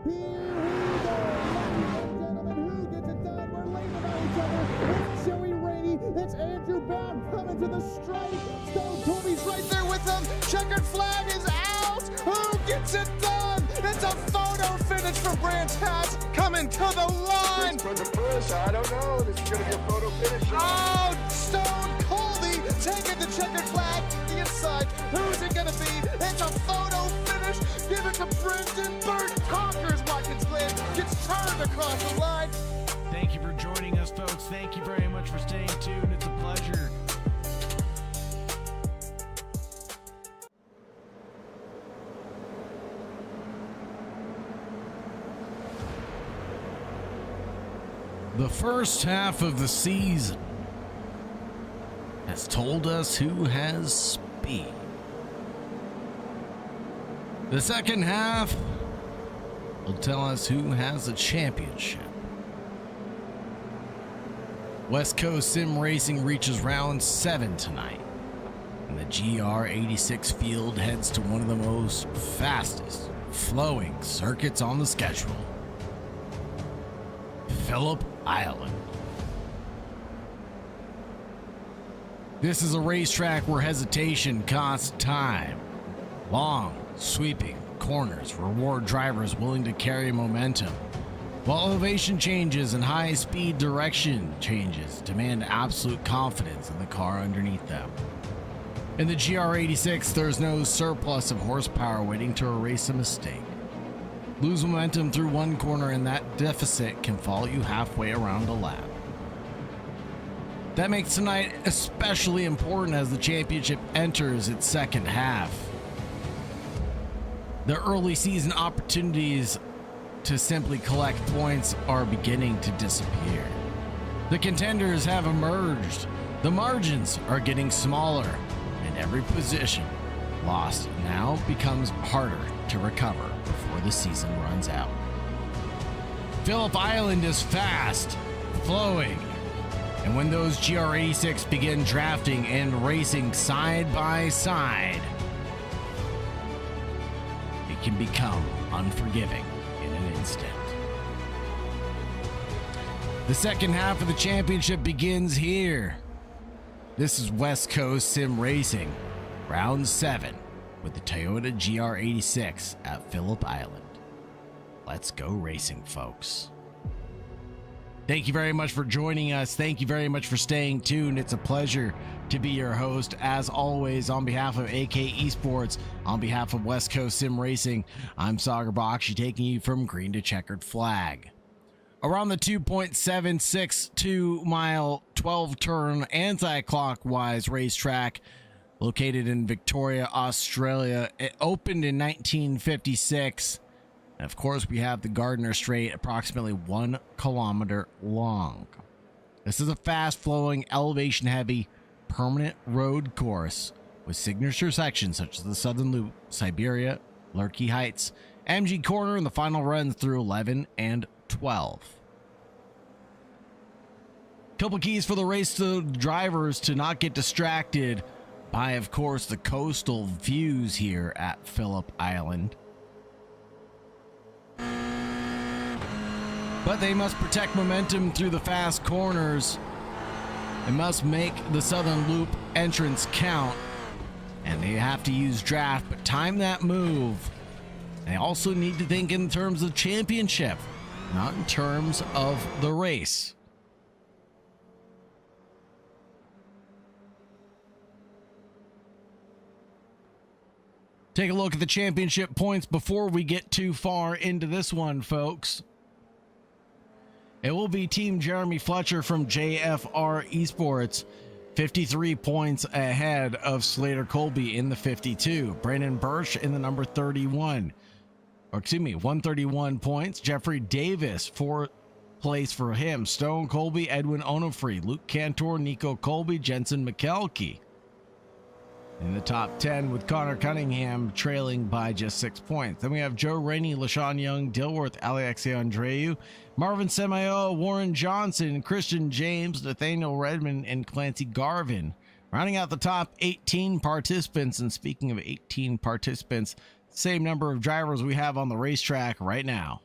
Here we go, ladies and gentlemen. Who gets it done? We're leaning on each other. It's Joey Rainey. It's Andrew Bound coming to the stripe. Stone Colby's right there with him. Checkered flag is out. Who gets it done? It's a photo finish for Branch Hatch coming to the line. For the push, I don't know. This is going to be a photo finish. Oh, Stone Colby taking the checkered flag to the inside. Who's it going to be? It's a photo finish. Give it to Brendan Burt. Conquers Watkins Glen. Gets turned across the line. Thank you for joining us, folks. Thank you very much for staying tuned. It's a pleasure. The first half of the season has told us who has speed. The second half will tell us who has a championship. West Coast Sim Racing reaches round 7 tonight, and the GR86 field heads to one of the most fastest flowing circuits on the schedule, Phillip Island. This is a racetrack where hesitation costs time. Long, sweeping corners reward drivers willing to carry momentum, while elevation changes and high-speed direction changes demand absolute confidence in the car underneath them. In the GR86, there's no surplus of horsepower waiting to erase a mistake. Lose momentum through one corner and that deficit can follow you halfway around a lap. That makes tonight especially important as the championship enters its second half. The early season opportunities to simply collect points are beginning to disappear. The contenders have emerged. The margins are getting smaller, and every position lost now becomes harder to recover before the season runs out. Phillip Island is fast, flowing, and when those GR86 begin drafting and racing side by side, it can become unforgiving in an instant. The second half of the championship begins here. This is West Coast Sim Racing, round 7, with the Toyota GR86 at Phillip Island. Let's go racing, folks. Thank you very much for joining us. Thank you very much for staying tuned. It's a pleasure to be your host. As always, on behalf of AK Esports, on behalf of West Coast Sim Racing, I'm Sagar Bakshi, taking you from green to checkered flag. Around the 2.762 mile 12 turn anti-clockwise racetrack located in Victoria, Australia. It opened in 1956. And of course, we have the Gardner Straight, approximately 1 kilometer long. This is a fast-flowing, elevation-heavy, permanent road course with signature sections such as the Southern Loop, Siberia, Lurkey Heights, MG Corner, and the final runs through 11 and 12. Couple keys for the race to drivers to not get distracted by, of course, the coastal views here at Phillip Island. But they must protect momentum through the fast corners. They must make the Southern Loop entrance count. And they have to use draft, but time that move. They also need to think in terms of championship, not in terms of the race. Take a look at the championship points before we get too far into this one, folks. It will be Team Jeremy Fletcher from JFR Esports, 53 points ahead of Slater Colby in the 52. Brandon Birch in the number 31. 131 points. Jeffrey Davis, 4th place for him. Stone Colby, Edwin Onofree, Luke Cantor, Nico Colby, Jensen McKelkey in the top 10, with Connor Cunningham trailing by just 6 points. Then we have Joe Rainey, LaShawn Young, Dilworth, Alexei Andreu, Marvin Semayo, Warren Johnson, Christian James, Nathaniel Redmond, and Clancy Garvin. Rounding out the top 18 participants, and speaking of 18 participants, same number of drivers we have on the racetrack right now.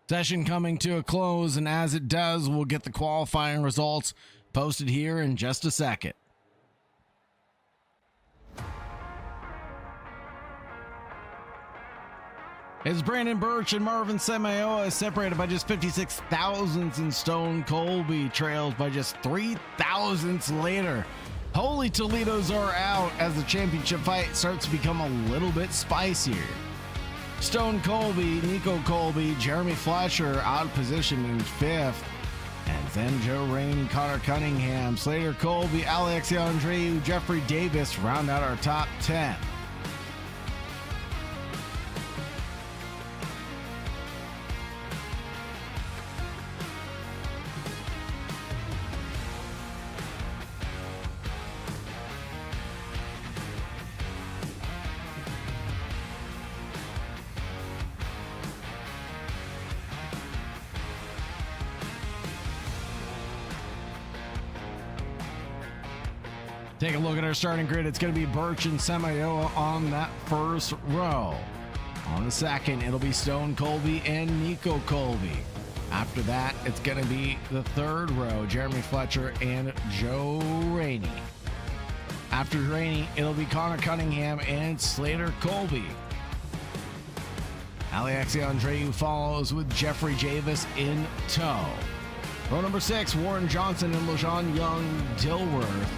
Session coming to a close, and as it does, we'll get the qualifying results posted here in just a second. As Brandon Birch and Marvin Semayoa separated by just 56 thousandths, and Stone Colby trails by just 3 thousandths later. Holy Toledos are out as the championship fight starts to become a little bit spicier. Stone Colby, Nico Colby, Jeremy Fletcher out of position in 5th. And then Joe Rainey, Connor Cunningham, Slater Colby, Alex Andreu, Jeffrey Davis round out our top 10. Take a look at our starting grid. It's going to be Birch and Semayoa on that first row. On the second, it'll be Stone Colby and Nico Colby. After that, it's going to be the third row, Jeremy Fletcher and Joe Rainey. After Rainey, it'll be Connor Cunningham and Slater Colby. Alex Andreu follows with Jeffrey Davis in tow. Row number 6, Warren Johnson and LeJean Young Dilworth.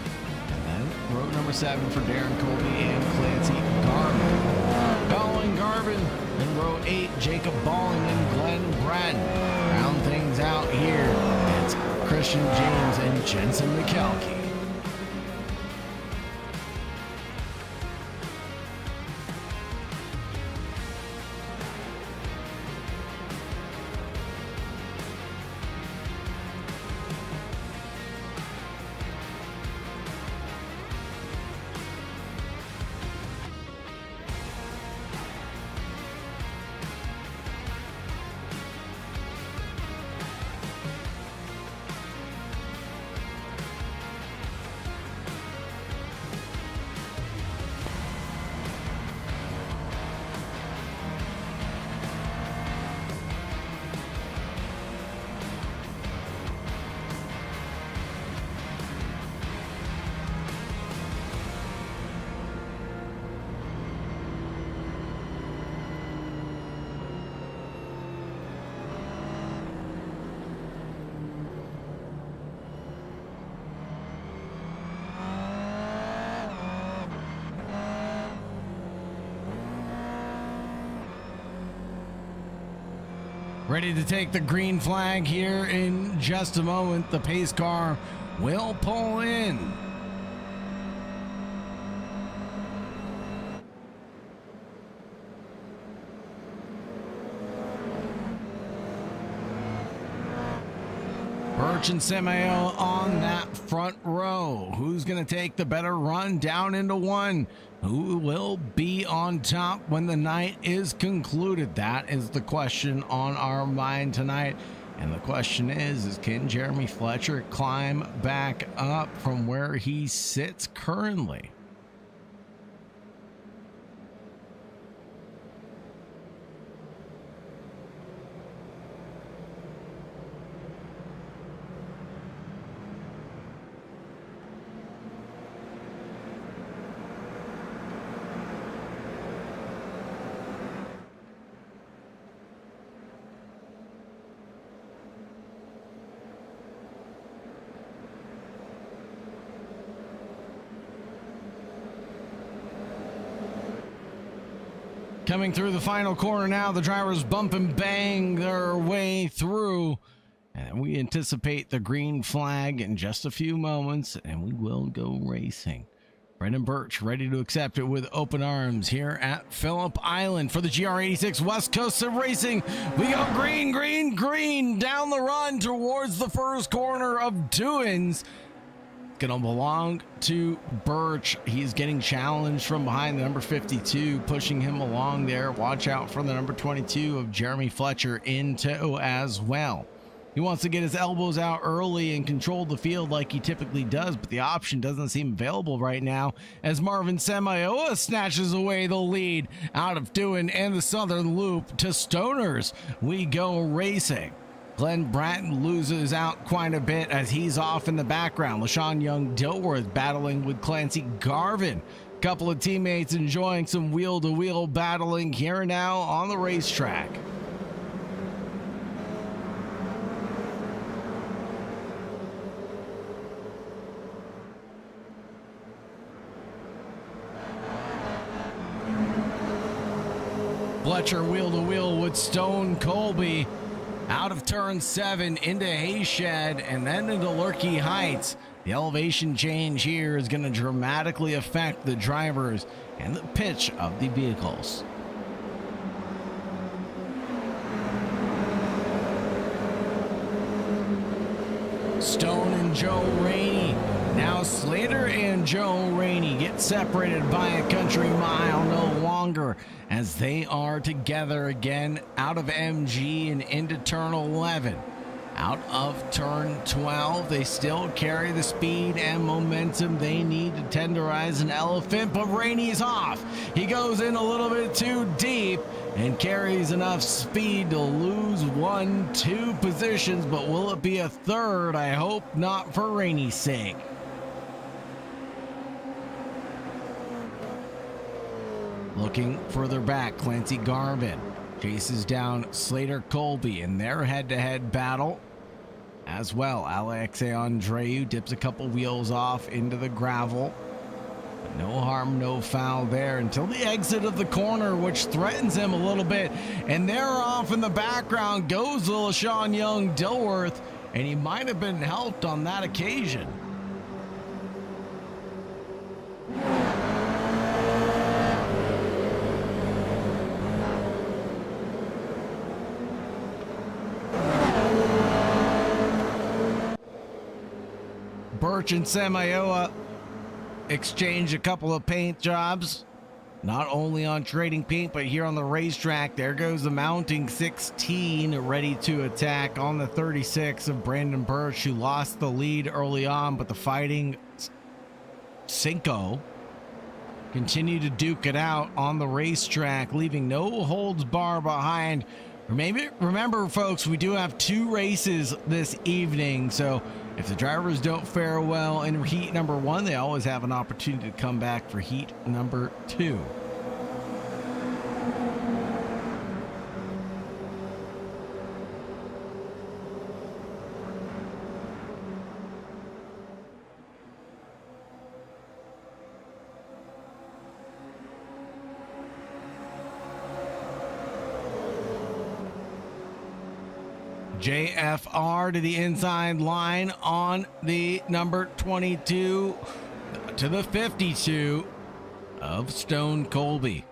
Row number 7 for Darren Colby and Clancy Garvin. Colin Garvin in row 8, Jacob Balling and Glen Bratton. Round things out here, it's Christian James and Jensen McKelkey. Ready to take the green flag here in just a moment. The pace car will pull in. Birch and Semayoa on that front row. Who's going to take the better run down into one? Who will be on top when the night is concluded? That is the question on our mind tonight. And the question is can Jeremy Fletcher climb back up from where he sits currently? Coming through the final corner now, the drivers bump and bang their way through. And we anticipate the green flag in just a few moments, and we will go racing. Brendan Birch ready to accept it with open arms here at Phillip Island for the GR86 West Coast of Racing. We go green, green, green down the run towards the first corner of Dewins. Gonna belong to Birch. He's getting challenged from behind the number 52, pushing him along there. Watch out for the number 22 of Jeremy Fletcher in tow as well. He wants to get his elbows out early and control the field like he typically does, but the option doesn't seem available right now as Marvin Semioa snatches away the lead out of Dewan and the Southern Loop to Stoners. We go racing. Glen Bratton loses out quite a bit as he's off in the background. LaShawn Young-Dilworth battling with Clancy Garvin. Couple of teammates enjoying some wheel-to-wheel battling here now on the racetrack. Fletcher wheel-to-wheel with Stone Colby out of turn 7 into Hayshed and then into Lurkey Heights. The elevation change here is going to dramatically affect the drivers and the pitch of the vehicles. Stone and Joe Rainey. Now Slater and Joe Rainey get separated by a country mile no longer as they are together again out of MG and into turn 11. Out of turn 12, they still carry the speed and momentum they need to tenderize an elephant, but Rainey's off. He goes in a little bit too deep and carries enough speed to lose 1-2 positions, but will it be a third? I hope not for Rainey's sake. Looking further back, Clancy Garvin chases down Slater Colby in their head-to-head battle. As well, Alexe Andreu dips a couple wheels off into the gravel. But no harm, no foul there until the exit of the corner, which threatens him a little bit. And there off in the background goes LaShawn Young-Dilworth, and he might have been helped on that occasion. Birch and Semioa exchange a couple of paint jobs, not only on trading paint, but here on the racetrack. There goes the mounting 16 ready to attack on the 36 of Brandon Birch, who lost the lead early on, but the Fighting Cinco continue to duke it out on the racetrack, leaving no holds bar behind. Remember, folks, we do have 2 races this evening, so if the drivers don't fare well in heat number 1, they always have an opportunity to come back for heat number 2. JFR to the inside line on the number 22 to the 52 of Stone Colby.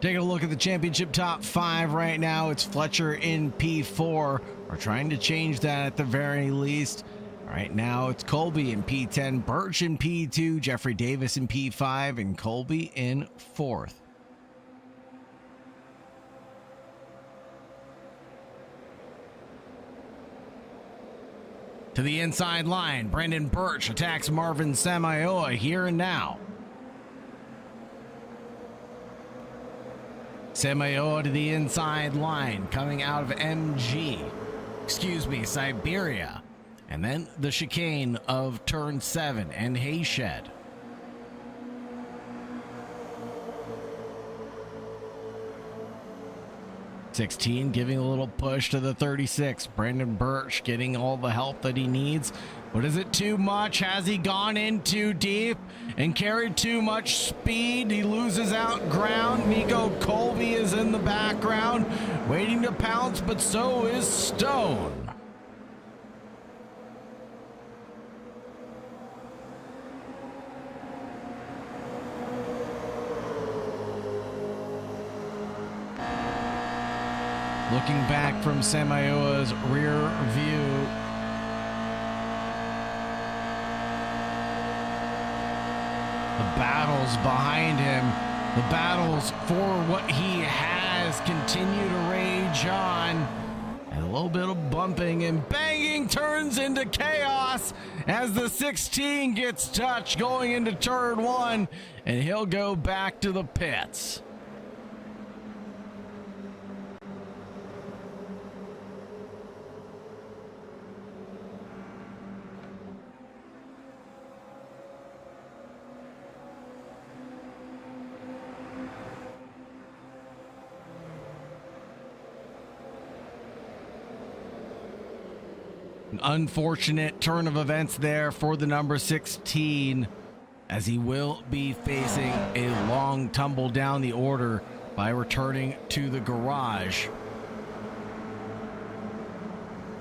Taking a look at the championship top 5 right now. It's Fletcher in P4. We're trying to change that at the very least. Right now it's Colby in P10, Birch in P2, Jeffrey Davis in P5, and Colby in 4th. To the inside line, Brandon Birch attacks Marvin Semioa here and now. Semioa to the inside line, coming out of Siberia. And then the chicane of turn 7 and Hayshed. 16 giving a little push to the 36. Brandon Birch getting all the help that he needs. But is it too much? Has he gone in too deep and carried too much speed? He loses out ground. Nico Colby is in the background waiting to pounce, but so is Stone. Looking back from Semioa's rear view, the battles behind him The battles for what he has continue to rage on. And a little bit of bumping and banging turns into chaos as the 16 gets touched going into turn 1, and he'll go back to the pits. An unfortunate turn of events there for the number 16, as he will be facing a long tumble down the order by returning to the garage.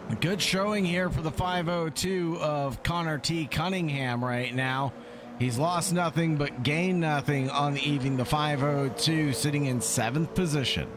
A good showing here for the 502 of Connor T. Cunningham right now. He's lost nothing but gained nothing on the evening. The 502 sitting in 7th position.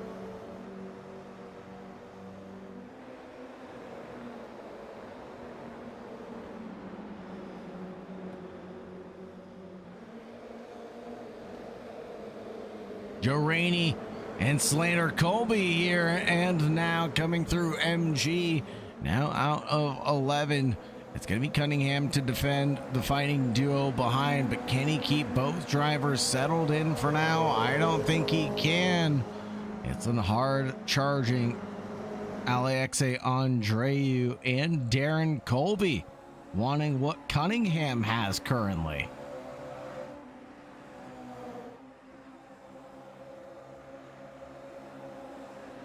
Joe Rainey and Slater Colby here, and now coming through MG, now out of 11. It's going to be Cunningham to defend the fighting duo behind, but can he keep both drivers settled in for now? I don't think he can. It's a hard charging Alexe Andreu and Darren Colby wanting what Cunningham has currently.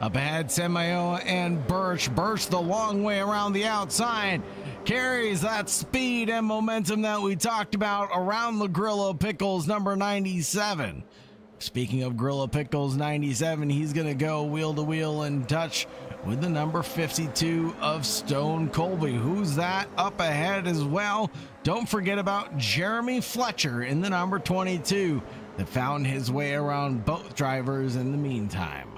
Up ahead, Semioa and Birch. Birch the long way around the outside. Carries that speed and momentum that we talked about around the Grillo Pickles number 97. Speaking of Grillo Pickles 97, he's going to go wheel to wheel and touch with the number 52 of Stone Colby. Who's that up ahead as well? Don't forget about Jeremy Fletcher in the number 22 that found his way around both drivers in the meantime.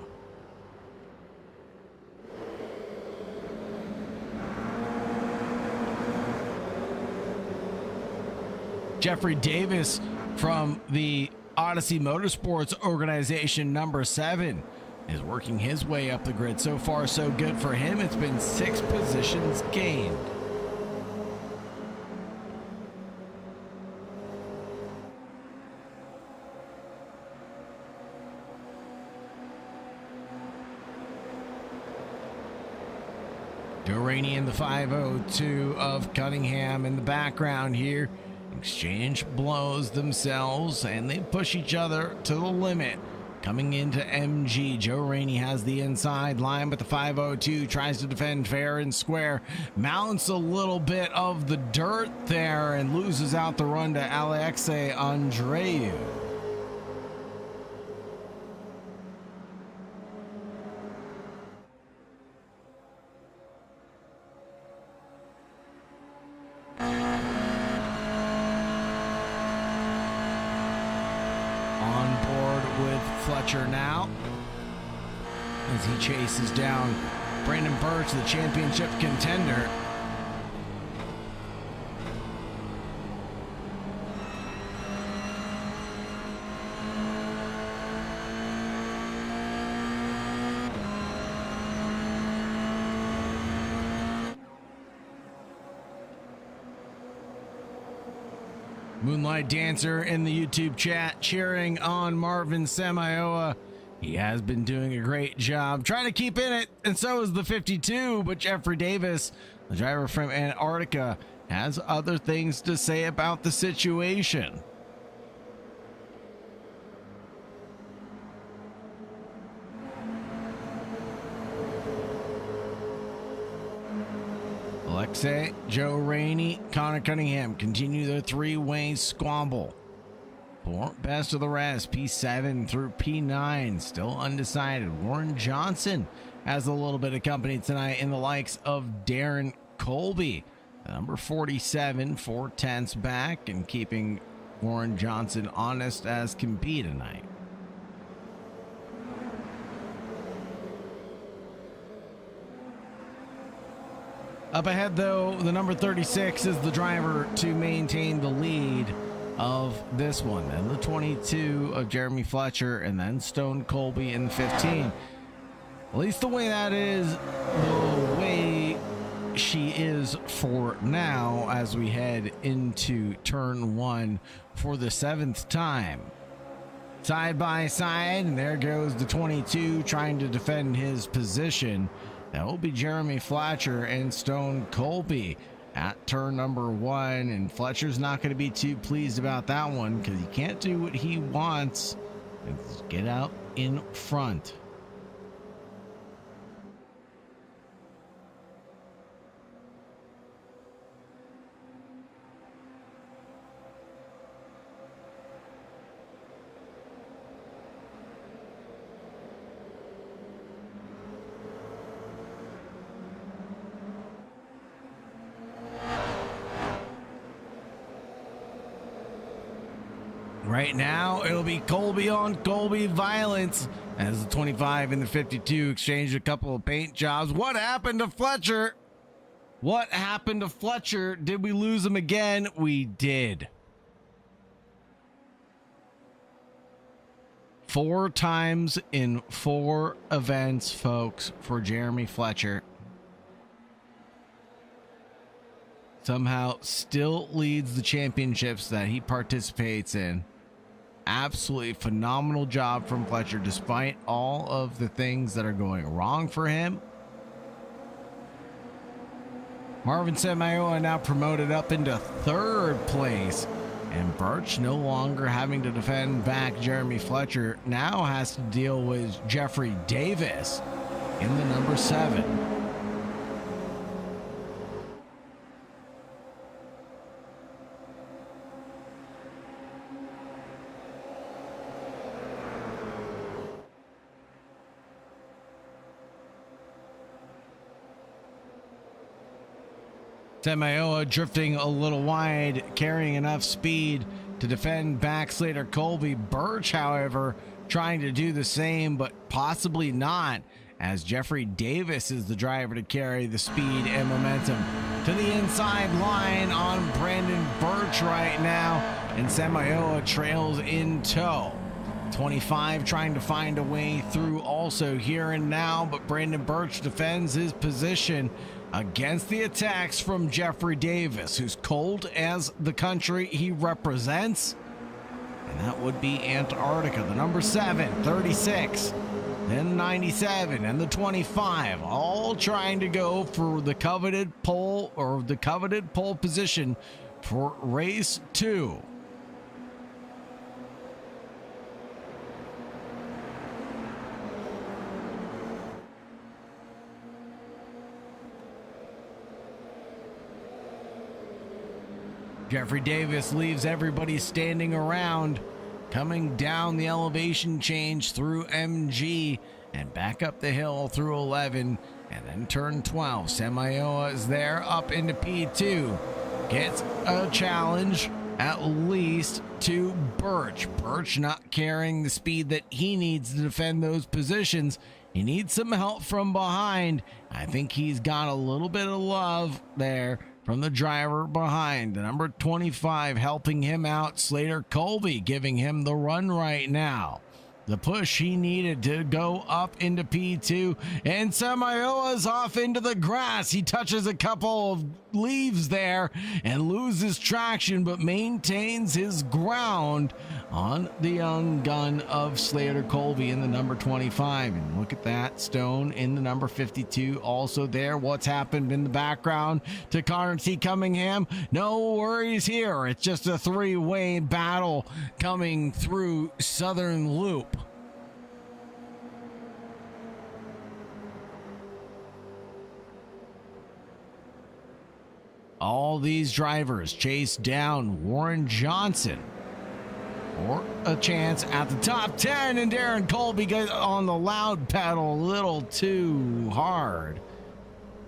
Jeffrey Davis from the Odyssey Motorsports organization number 7 is working his way up the grid. So far, so good for him. It's been 6 positions gained. Joe Rainey in the 502 of Cunningham in the background here. Exchange blows themselves and they push each other to the limit. Coming into MG, Joe Rainey has the inside line, but the 502 tries to defend fair and square. Mounts a little bit of the dirt there and loses out the run to Alexe Andreu. Fletcher now as he chases down Brandon Birch, the championship contender. Moonlight Dancer in the YouTube chat cheering on Marvin Semioa. He has been doing a great job trying to keep in it, and so is the 52, but Jeffrey Davis, the driver from Antarctica, has other things to say about the situation. Alexe, Joe Rainey, Connor Cunningham continue their three-way squabble. For best of the rest, P7 through P9 still undecided. Warren Johnson has a little bit of company tonight in the likes of Darren Colby. Number 47, 4/10 back and keeping Warren Johnson honest as can be tonight. Up ahead, though, the number 36 is the driver to maintain the lead. of this one, then the 22 of Jeremy Fletcher, and then Stone Colby in the 15. At least the way that is, the way she is for now as we head into turn 1 for the 7th time. Side by side, and there goes the 22 trying to defend his position. That will be Jeremy Fletcher and Stone Colby at turn number 1, and Fletcher's not going to be too pleased about that one because he can't do what he wants. Let's get out in front. Right now, it'll be Colby on Colby violence as the 25 and the 52 exchanged a couple of paint jobs. What happened to Fletcher? What happened to Fletcher? Did we lose him again? We did. 4 times in 4 events, folks, for Jeremy Fletcher. Somehow still leads the championships that he participates in. Absolutely phenomenal job from Fletcher despite all of the things that are going wrong for him. Marvin Samayoa now promoted up into 3rd place, and Birch no longer having to defend back Jeremy Fletcher, now has to deal with Jeffrey Davis in the number 7. Samayoa drifting a little wide, carrying enough speed to defend back Slater Colby. Birch, however, trying to do the same, but possibly not, as Jeffrey Davis is the driver to carry the speed and momentum to the inside line on Brandon Birch right now, and Samayoa trails in tow. 25 trying to find a way through also here and now, but Brandon Birch defends his position against the attacks from Jeffrey Davis, who's cold as the country he represents, and that would be Antarctica. The number 7, 36, then 97, and the 25, all trying to go for the coveted pole, or the coveted pole position for race 2. Jeffrey Davis leaves everybody standing around, coming down the elevation change through MG and back up the hill through 11 and then turn 12. Samayoa is there up into P2. Gets a challenge at least to Birch. Birch not carrying the speed that he needs to defend those positions. He needs some help from behind. I think he's got a little bit of love there from the driver behind. The number 25 helping him out, Slater Colby, giving him the run right now. The push he needed to go up into P2, and Samayoa's off into the grass. He touches a couple of leaves there and loses traction, but maintains his ground on the young gun of Slater Colby in the number 25. And look at that, Stone in the number 52 also there. What's happened in the background to Connor T. Cunningham? No worries here. It's just a 3-way battle coming through Southern Loop. All these drivers chase down Warren Johnson for a chance at the top 10, and Darren Colby goes on the loud pedal a little too hard,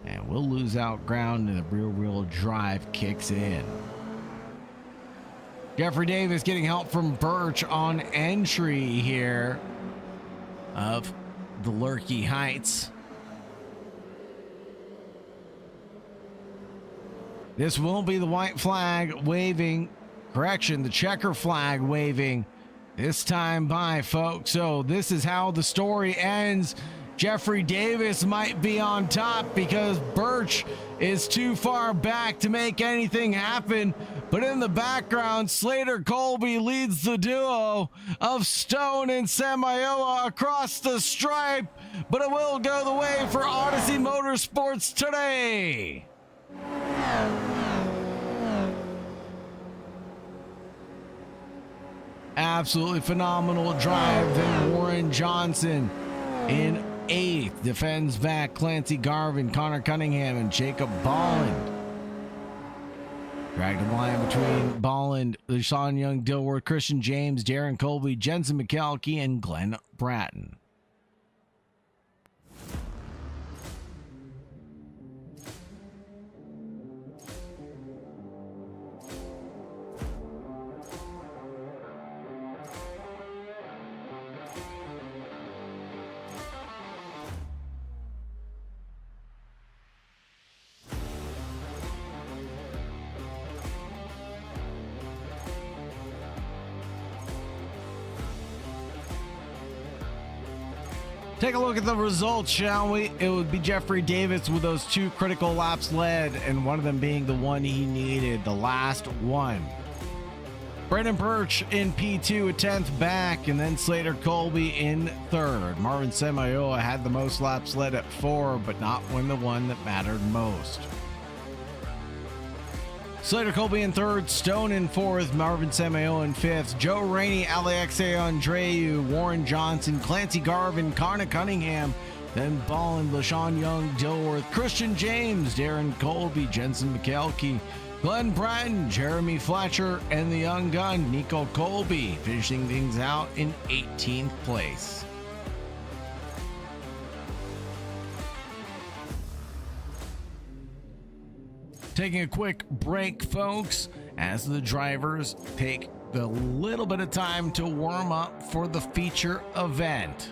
and we'll lose out ground, and the rear-wheel drive kicks in. Jeffrey Davis getting help from Birch on entry here of the Lurkey Heights. This will be the white flag waving correction, the checker flag waving this time by, folks. So this is how the story ends. Jeffrey Davis might be on top because Birch is too far back to make anything happen. But in the background, Slater Colby leads the duo of Stone and Samayoa across the stripe. But it will go the way for Odyssey Motorsports today. Absolutely phenomenal drive. Then Warren Johnson in 8th, defends back Clancy Garvin, Connor Cunningham, and Jacob Bolland. Dragged the line between Bolland, LaShawn Young, Dilworth, Christian James, Darren Colby, Jensen McKelkey, and Glenn Bratton. Take a look at the results, shall we? It would be Jeffrey Davis with those 2 critical laps led, and one of them being the one he needed, the last one. Brandon Birch in P2, a 10th back, and then Slater Colby in 3rd. Marvin Samayoa had the most laps led at 4, but not win the one that mattered most. Slater Colby in 3rd, Stone in 4th, Marvin Samayoa in 5th, Joe Rainey, Alexei Andreu, Warren Johnson, Clancy Garvin, Connor Cunningham, then Bolland, LaShawn Young, Dilworth, Christian James, Darren Colby, Jensen McKelkey, Glenn Bratton, Jeremy Fletcher, and the young gun, Nico Colby, finishing things out in 18th place. Taking a quick break, folks, as the drivers take the little bit of time to warm up for the feature event.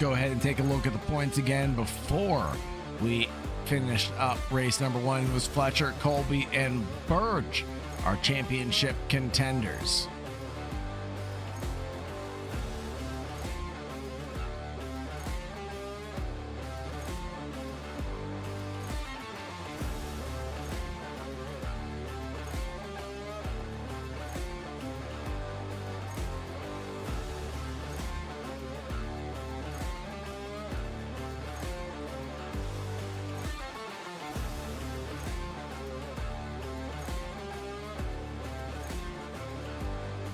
Go ahead and take a look at the points again before we finished up race number 1. It was Fletcher, Colby, and Birch, our championship contenders.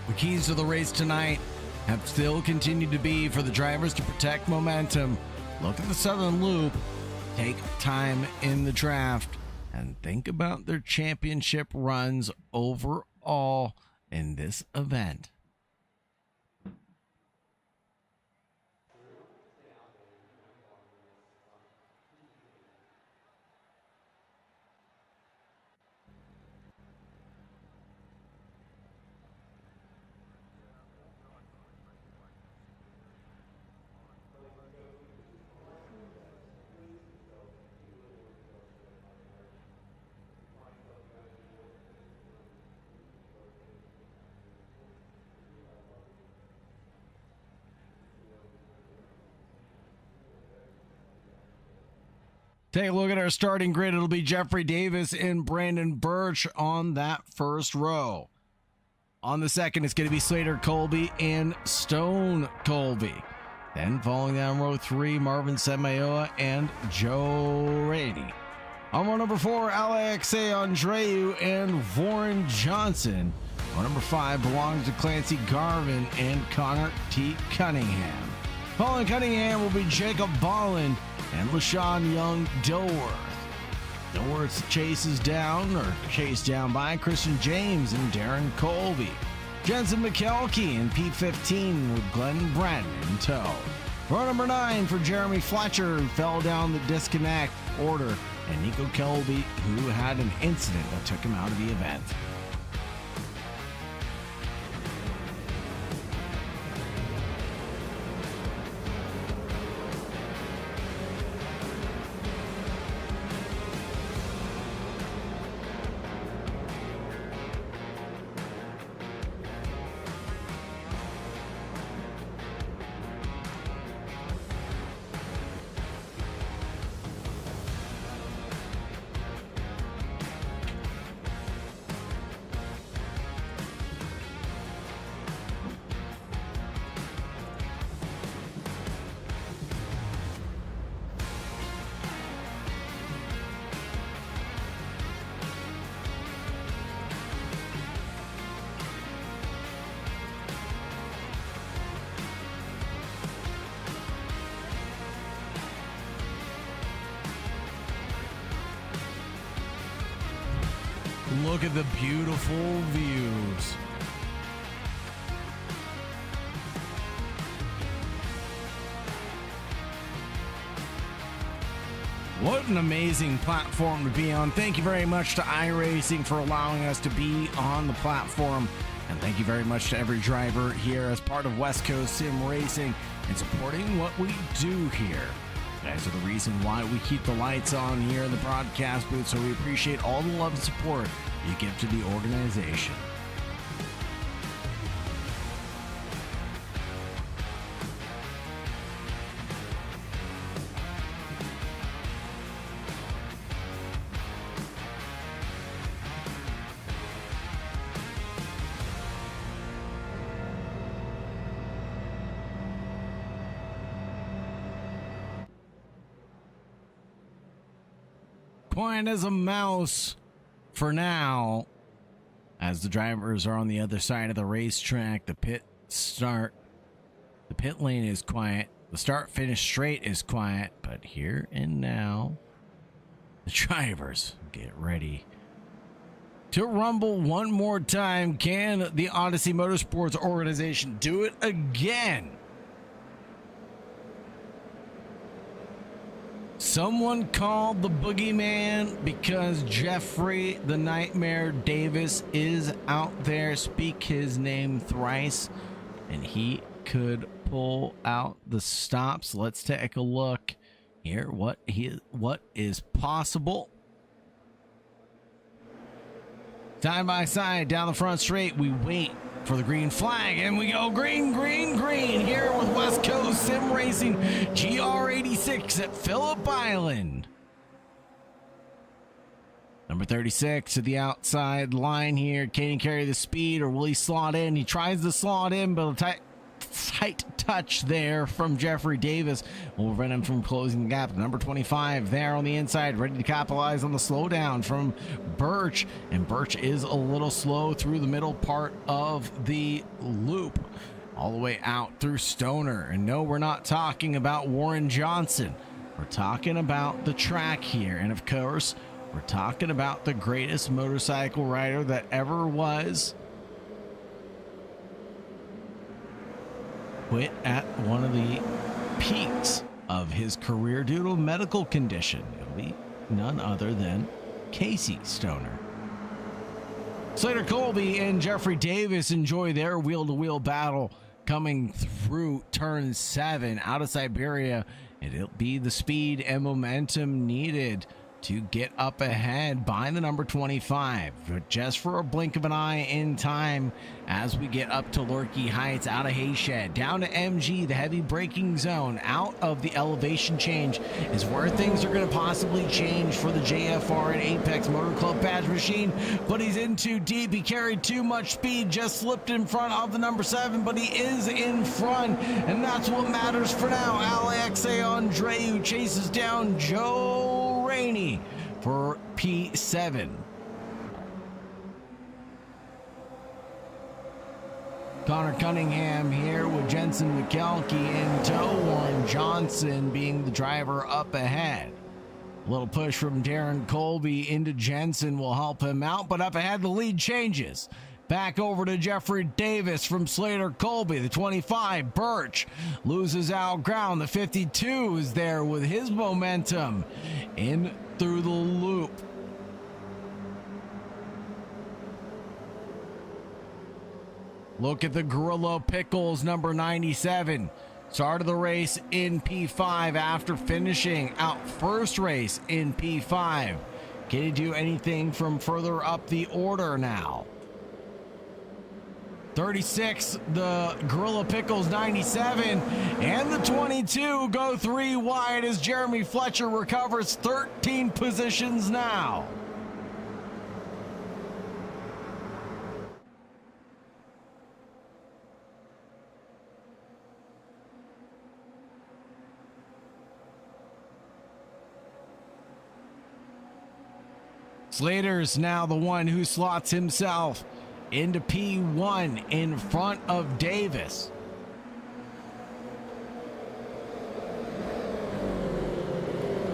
The keys to the race tonight have still continued to be for the drivers to protect momentum, look at the Southern Loop, take time in the draft, and think about their championship runs overall in this event. Take a look at our starting grid. It'll be Jeffrey Davis and Brandon Birch on that first row. On the second, it's going to be Slater Colby and Stone Colby. Then following down row 3, Marvin Samayoa and Joe Rainey. On row number 4, Alexei Andreu and Warren Johnson. Row number 5 belongs to Clancy Garvin and Connor T. Cunningham. Following Cunningham will be Jacob Bolland and LaShawn Young Dilworth. Dilworth chases down by Christian James and Darren Colby. Jensen McKelkey in P15 with Glenn Bratton in tow. Row number 9 for Jeremy Fletcher, who fell down the disconnect order, and Nico Colby, who had an incident that took him out of the event. look at the beautiful views. What an amazing platform to be on. Thank you very much to iRacing for allowing us to be on the platform. And thank you very much to every driver here as part of West Coast Sim Racing and supporting what we do here. You guys are the reason why we keep the lights on here in the broadcast booth, so we appreciate all the love and support you give to the organization. Quiet as a mouse for now, as the drivers are on the other side of the racetrack. The pit lane is quiet. The start finish straight is quiet, but here and now, the drivers get ready to rumble one more time. Can the Odyssey Motorsports organization do it again? Someone called the boogeyman because Jeffrey the Nightmare Davis is out there. Speak his name thrice, and he could pull out the stops. Let's take a look here. What is possible? Side by side down the front straight, we wait for the green flag, and we go green, green, green here with West Coast Sim Racing GR86 at Phillip Island. Number 36 to the outside line here. Can he carry the speed, or will he slot in? He tries to slot in, but a tight touch there from Jeffrey Davis will prevent him from closing the gap. Number 25 there on the inside, ready to capitalize on the slowdown from Birch, and Birch is a little slow through the middle part of the loop all the way out through Stoner. And no, we're not talking about Warren Johnson. We're talking about the track here, and of course we're talking about the greatest motorcycle rider that ever was. Quit at one of the peaks of his career due to a medical condition. It'll be none other than Casey Stoner. Slater Colby and Jeffrey Davis enjoy their wheel-to-wheel battle coming through turn 7 out of Siberia. And it'll be the speed and momentum needed to get up ahead by the number 25, but just for a blink of an eye in time as we get up to Lurkey Heights, out of Hayshed, down to MG, the heavy braking zone, out of the elevation change is where things are going to possibly change for the JFR and Apex Motor Club badge machine, but he's in too deep. He carried too much speed, just slipped in front of the number 7, but he is in front, and that's what matters for now. Alexe Andreu chases down Joe Rainey for P7. Connor Cunningham here with Jensen McKelkey in tow. Warren Johnson being the driver up ahead. A little push from Darren Colby into Jensen will help him out, but up ahead the lead changes. Back over to Jeffrey Davis from Slater Colby. The 25, Birch, loses out ground. The 52 is there with his momentum in through the loop. Look at the Gorilla Pickles, number 97. Started the race in P5 after finishing out first race in P5. Can he do anything from further up the order now? 36, the Gorilla Pickles 97, and the 22 go 3 wide as Jeremy Fletcher recovers 13 positions now. Slater's now the one who slots himself into P1 in front of Davis.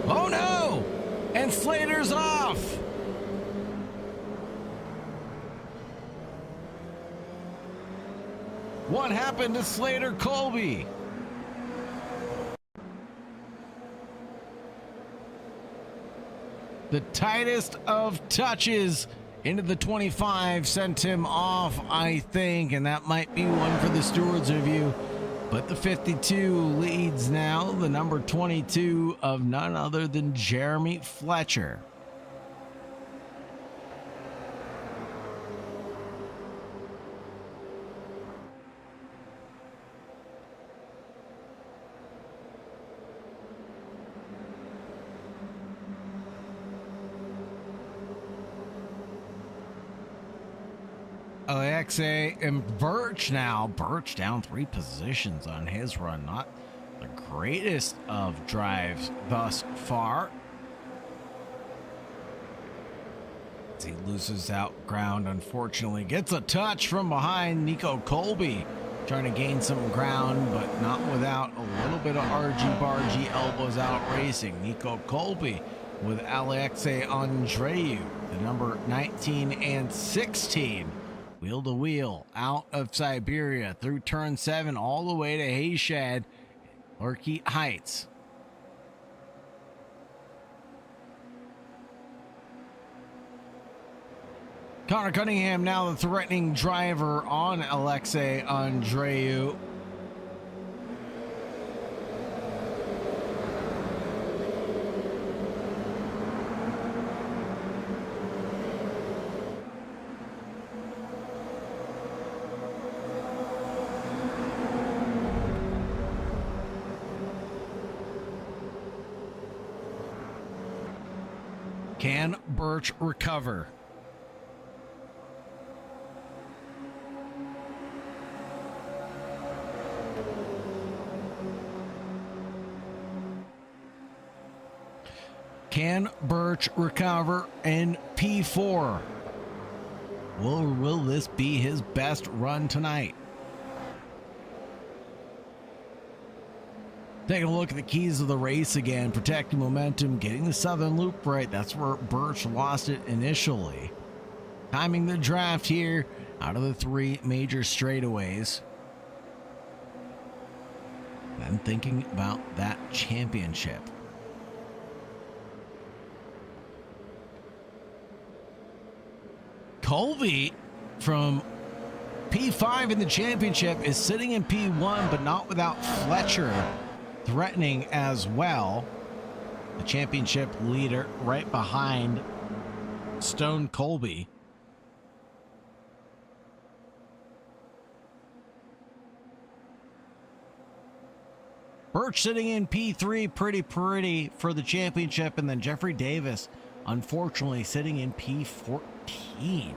Oh no! And Slater's off. What happened to Slater Colby? The tightest of touches into the 25 sent him off, I think, and that might be one for the stewards review. But the 52 leads now, the number 22 of none other than Jeremy Fletcher. Alexei and Birch now. Birch down 3 positions on his run. Not the greatest of drives thus far. As he loses out ground, unfortunately. Gets a touch from behind. Nico Colby trying to gain some ground, but not without a little bit of argy-bargy elbows out racing. Nico Colby with Alexei Andreu, the number 19 and 16. Wheel to wheel out of Siberia through turn 7 all the way to Hayshed, Lurkey Heights. Connor Cunningham now the threatening driver on Alexei Andreu. Can Birch recover? Can Birch recover in P4? Will this be his best run tonight? Taking a look at the keys of the race again, protecting momentum, getting the southern loop right. That's where Birch lost it initially. Timing the draft here out of the 3 major straightaways. Then thinking about that championship. Colby from P5 in the championship is sitting in P1, but not without Fletcher threatening as well. The championship leader right behind Stone Colby. Birch sitting in P3 pretty for the championship, and then Jeffrey Davis unfortunately sitting in P14.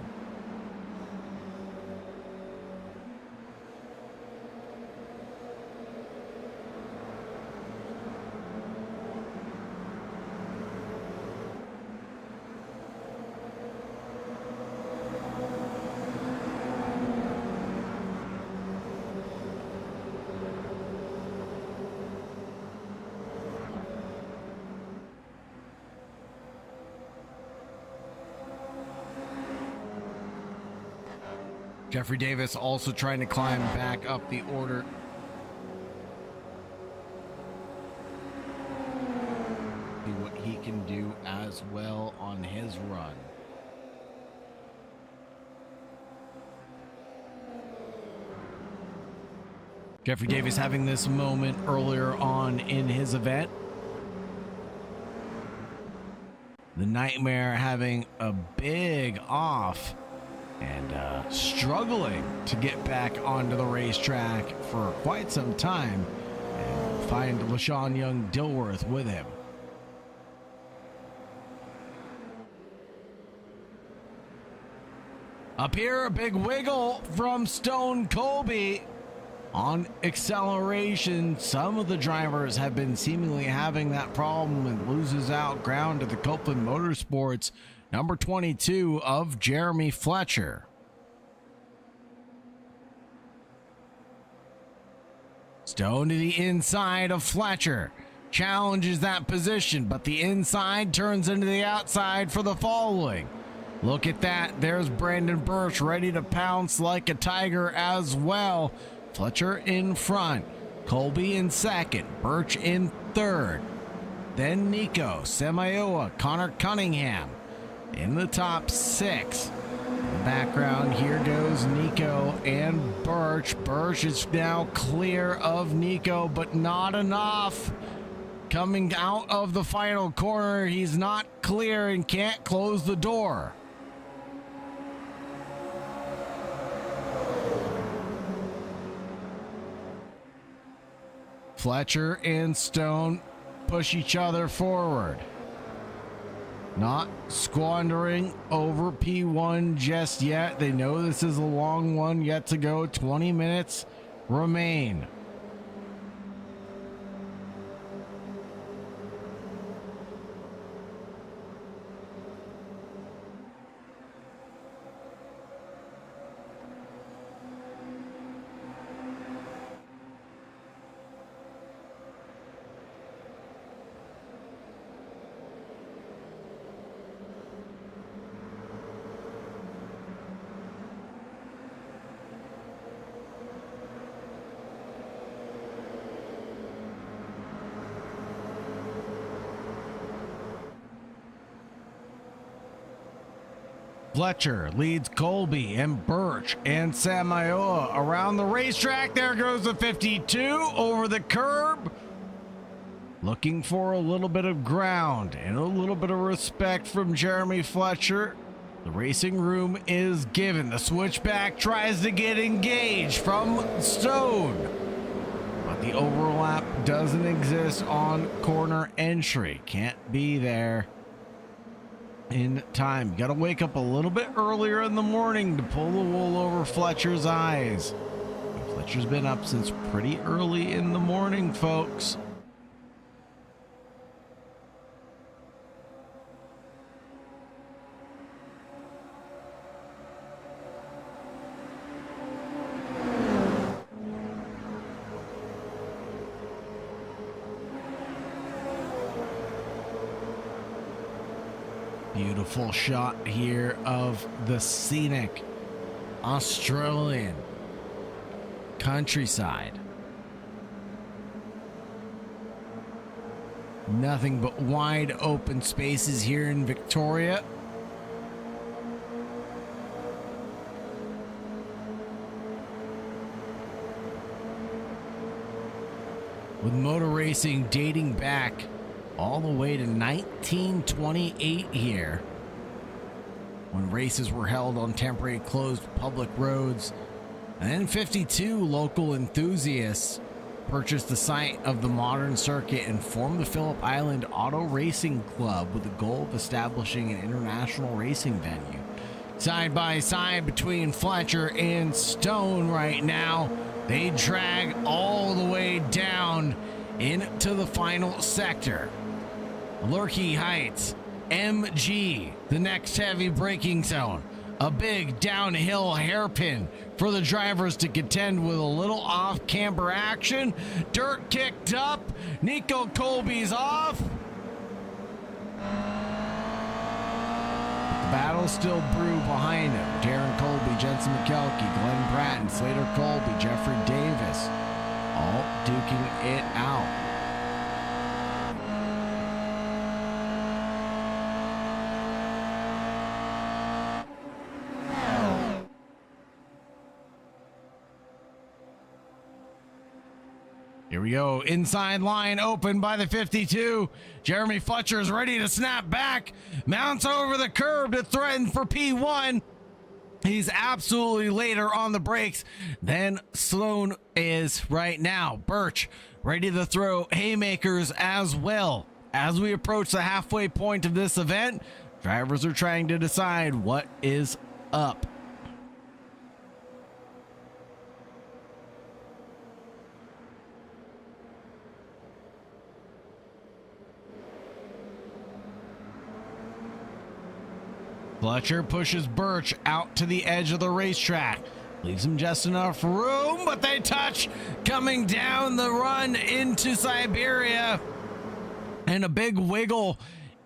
Jeffrey Davis also trying to climb back up the order. See what he can do as well on his run. Jeffrey Davis having this moment earlier on in his event. The Nightmare having a big off and struggling to get back onto the racetrack for quite some time, and find LaShawn Young Dilworth with him. Up here, a big wiggle from Stone Colby on acceleration. Some of the drivers have been seemingly having that problem, and loses out ground to the Copeland Motorsports number 22 of Jeremy Fletcher. Stone to the inside of Fletcher. Challenges that position, but the inside turns into the outside for the following. Look at that. There's Brandon Birch ready to pounce like a tiger as well. Fletcher in front, Colby in second, Birch in third, then Nico, Semioa, Connor Cunningham in the top 6. In the background, here goes Nico and Birch. Birch is now clear of Nico, but not enough. Coming out of the final corner, he's not clear and can't close the door. Fletcher and Stone push each other forward. Not squandering over P1 just yet. They know this is a long one yet to go. 20 minutes remain. Fletcher leads Colby and Birch and Samayoa around the racetrack. There goes the 52 over the curb. Looking for a little bit of ground and a little bit of respect from Jeremy Fletcher. The racing room is given. The switchback tries to get engaged from Stone, but the overlap doesn't exist on corner entry. Can't be there in time. Got to wake up a little bit earlier in the morning to pull the wool over Fletcher's eyes. Fletcher's been up since pretty early in the morning, folks. Beautiful shot here of the scenic Australian countryside. Nothing but wide open spaces here in Victoria. With motor racing dating back all the way to 1928 here, when races were held on temporary closed public roads. And then 52 local enthusiasts purchased the site of the modern circuit and formed the Phillip Island Auto Racing Club with the goal of establishing an international racing venue. Side by side between Fletcher and Stone right now, they drag all the way down into the final sector. Lurkey Heights, MG, the next heavy braking zone. A big downhill hairpin for the drivers to contend with a little off-camber action. Dirt kicked up. Nico Colby's off. The battle still brew behind him. Darren Colby, Jensen McKelkey, Glen Bratton, Slater Colby, Jeffrey Davis, all duking it out. Here we go. Inside line open by the 52. Jeremy Fletcher is ready to snap back. Mounts over the curb to threaten for P1. He's absolutely later on the brakes than Sloan is right now. Birch ready to throw haymakers as well. As we approach the halfway point of this event, drivers are trying to decide what is up. Fletcher pushes Birch out to the edge of the racetrack. Leaves him just enough room, but they touch coming down the run into Siberia. And a big wiggle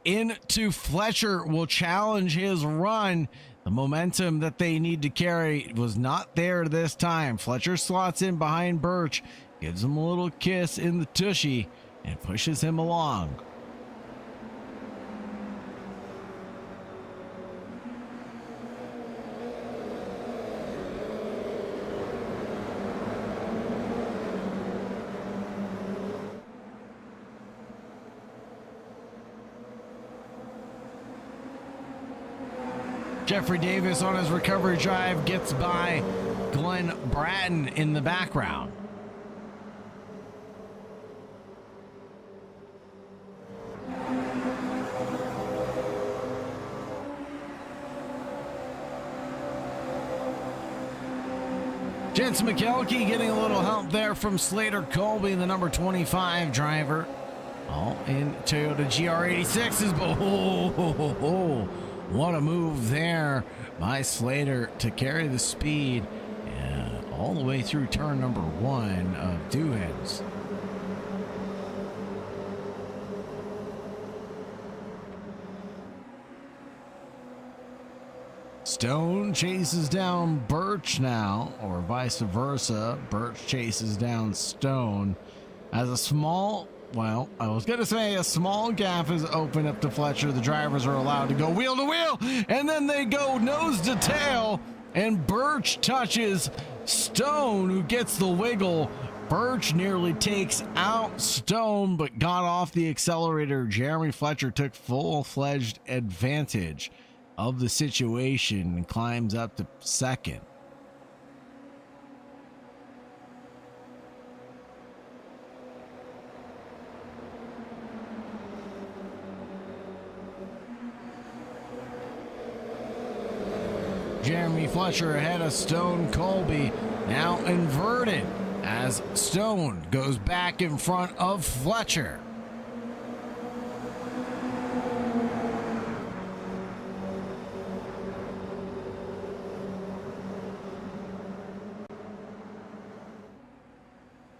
into Fletcher will challenge his run. The momentum that they need to carry was not there this time. Fletcher slots in behind Birch, gives him a little kiss in the tushy, and pushes him along. Jeffrey Davis on his recovery drive gets by Glen Bratton in the background. Jensen McKelkey getting a little help there from Slater Colby, the number 25 driver. All in Toyota GR86s, but what a move there by Slater to carry the speed all the way through turn number 1 of Duhans. Stone chases down Birch now, or vice versa. Birch chases down Stone as a small, well, I was going to say a small gap is open up to Fletcher. The drivers are allowed to go wheel to wheel, and then they go nose to tail, and Birch touches Stone, who gets the wiggle. Birch nearly takes out Stone, but got off the accelerator. Jeremy Fletcher took full-fledged advantage of the situation and climbs up to second. Jeremy Fletcher ahead of Stone Colby, now inverted as Stone goes back in front of Fletcher.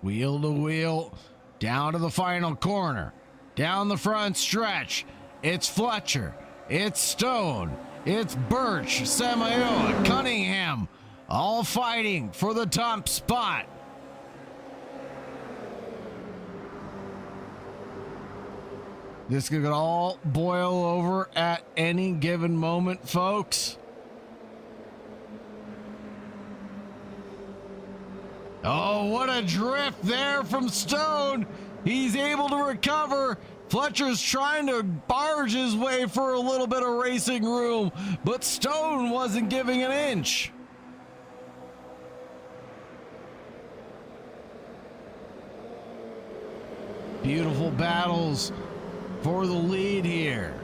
Wheel to wheel, down to the final corner, down the front stretch. It's Fletcher, it's Stone, it's Birch, Samayoa, Cunningham, all fighting for the top spot. This could all boil over at any given moment, folks. Oh, what a drift there from Stone. He's able to recover. Fletcher's trying to barge his way for a little bit of racing room, but Stone wasn't giving an inch. Beautiful battles for the lead here.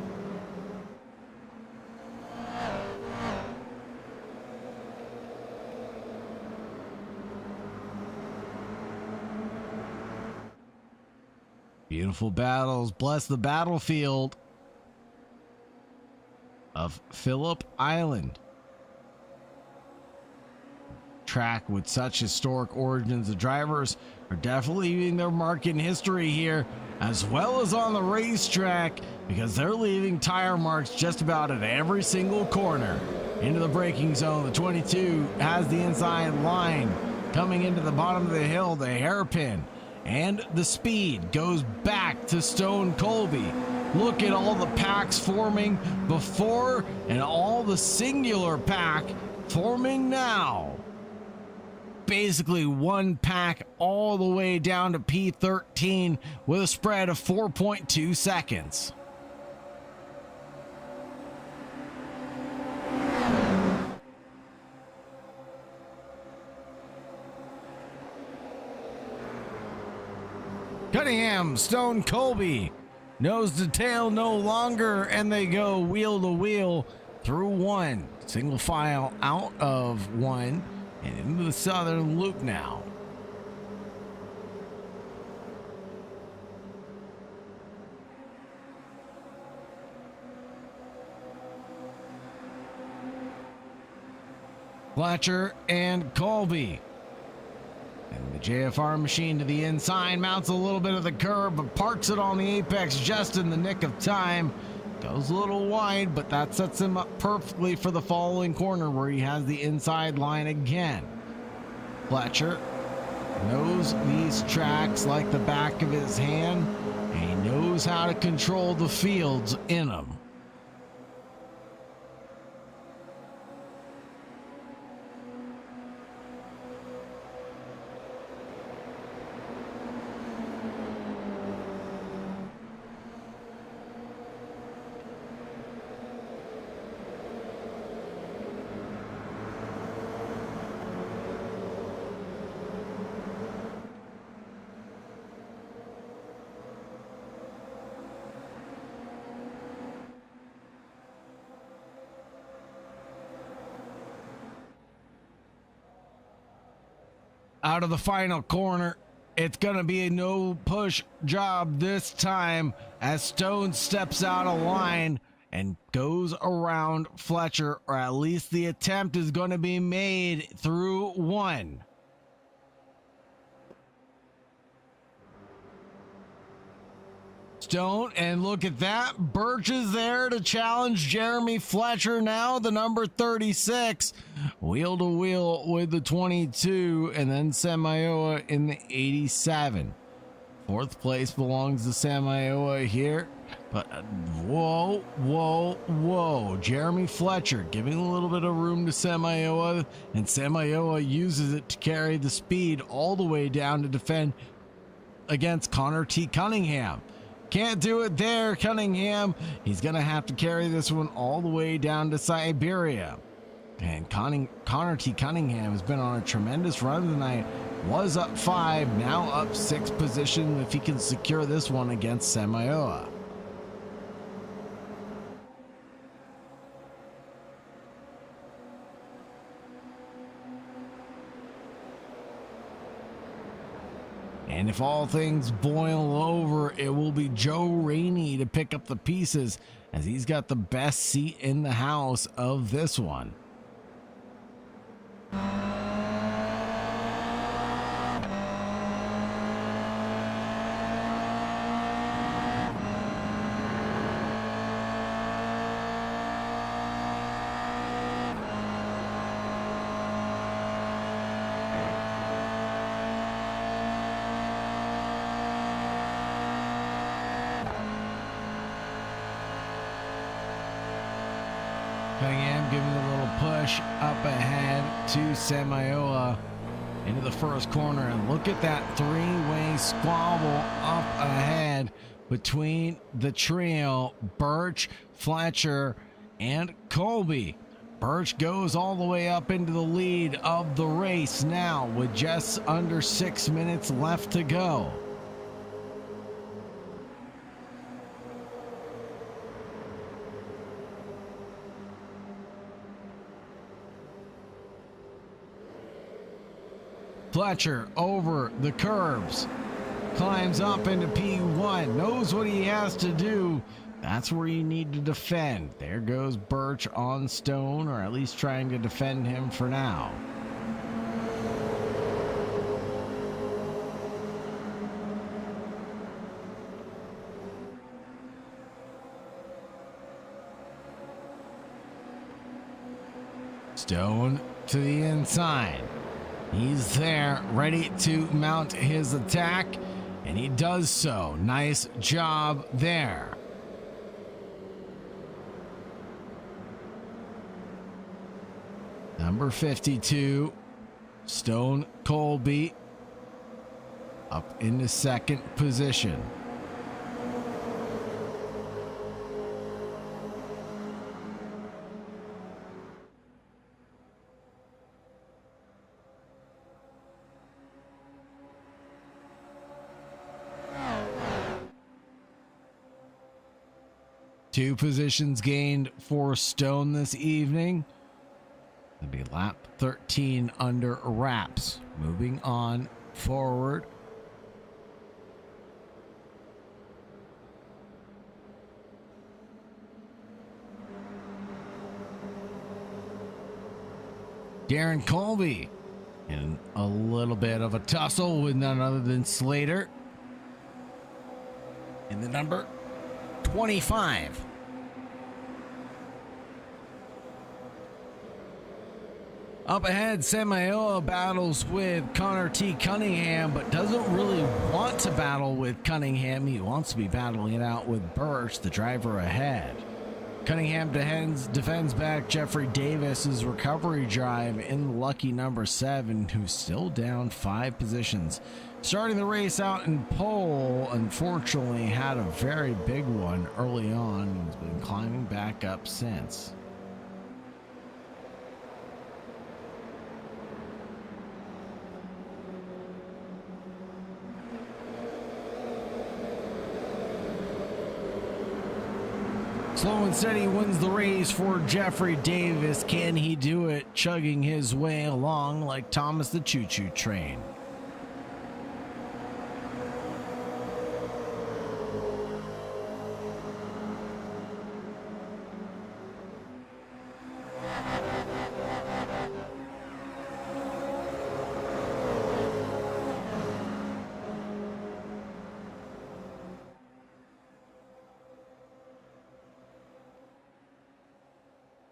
Beautiful battles. Bless the battlefield of Phillip Island. Track with such historic origins. The drivers are definitely leaving their mark in history here, as well as on the racetrack, because they're leaving tire marks just about at every single corner. Into the braking zone, the 22 has the inside line. Coming into the bottom of the hill, the hairpin. And the speed goes back to Stone Colby. Look at all the packs forming before and all the singular pack forming now. Basically one pack all the way down to P13 with a spread of 4.2 seconds. Cunningham, Stone Colby, nose to tail no longer, and they go wheel to wheel through one. Single file out of one and into the southern loop now. Fletcher and Colby. And the JFR machine to the inside, mounts a little bit of the curb, but parks it on the apex just in the nick of time. Goes a little wide, but that sets him up perfectly for the following corner where he has the inside line again. Fletcher knows these tracks like the back of his hand, and he knows how to control the fields in them. Out of the final corner, it's going to be a no push job this time as Stone steps out of line and goes around Fletcher, or at least the attempt is going to be made through one. Stone, and look at that, Birch is there to challenge Jeremy Fletcher now, the number 36, wheel to wheel with the 22, and then Samayoa in the 87. Fourth place belongs to Samayoa here, but whoa, Jeremy Fletcher giving a little bit of room to Samayoa, and Samayoa uses it to carry the speed all the way down to defend against Connor T. Cunningham. Can't do it there, Cunningham. He's going to have to carry this one all the way down to Siberia. And Connor T. Cunningham has been on a tremendous run tonight. Was up 5, now up 6 position if he can secure this one against Samayoa. And if all things boil over, it will be Joe Rainey to pick up the pieces, as he's got the best seat in the house of this one. Cunningham giving a little push up ahead to Samayoa into the first corner, and look at that three-way squabble up ahead between the trio, Birch, Fletcher, and Colby. Birch goes all the way up into the lead of the race now with just under 6 minutes left to go. Fletcher over the curbs, climbs up into P1, knows what he has to do. That's where you need to defend. There goes Birch on Stone, or at least trying to defend him for now. Stone to the inside. He's there, ready to mount his attack, and he does so. Nice job there. Number 52, Stone Colby, up into second position. Two positions gained for Stone this evening. It'll be lap 13 under wraps. Moving on forward. Darren Colby in a little bit of a tussle with none other than Slater in the number 25. Up ahead, Samayoa battles with Connor T. Cunningham, but doesn't really want to battle with Cunningham. He wants to be battling it out with Birch, the driver ahead. Cunningham defends back Jeffrey Davis's recovery drive in the lucky number 7, who's still down 5 positions. Starting the race out in pole, unfortunately had a very big one early on and has been climbing back up since. Slow and steady wins the race for Jeffrey Davis. Can he do it, chugging his way along like Thomas the Choo-Choo Train?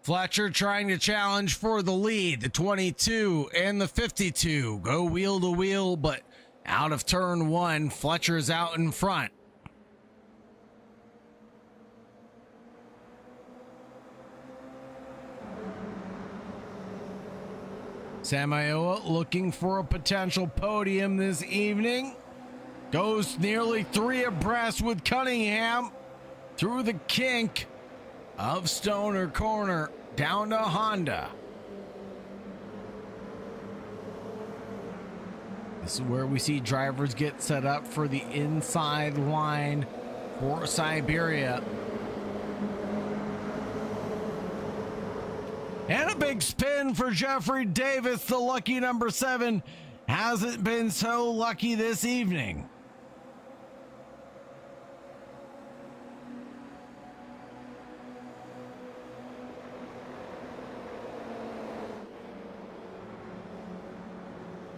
Fletcher trying to challenge for the lead. The 22 and the 52 go wheel to wheel, but out of turn 1, Fletcher's out in front. Samayoa looking for a potential podium this evening. Goes nearly 3 abreast with Cunningham through the kink of Stoner Corner down to Honda. This is where we see drivers get set up for the inside line for Siberia. And a big spin for Jeffrey Davis, the lucky number 7. Hasn't been so lucky this evening.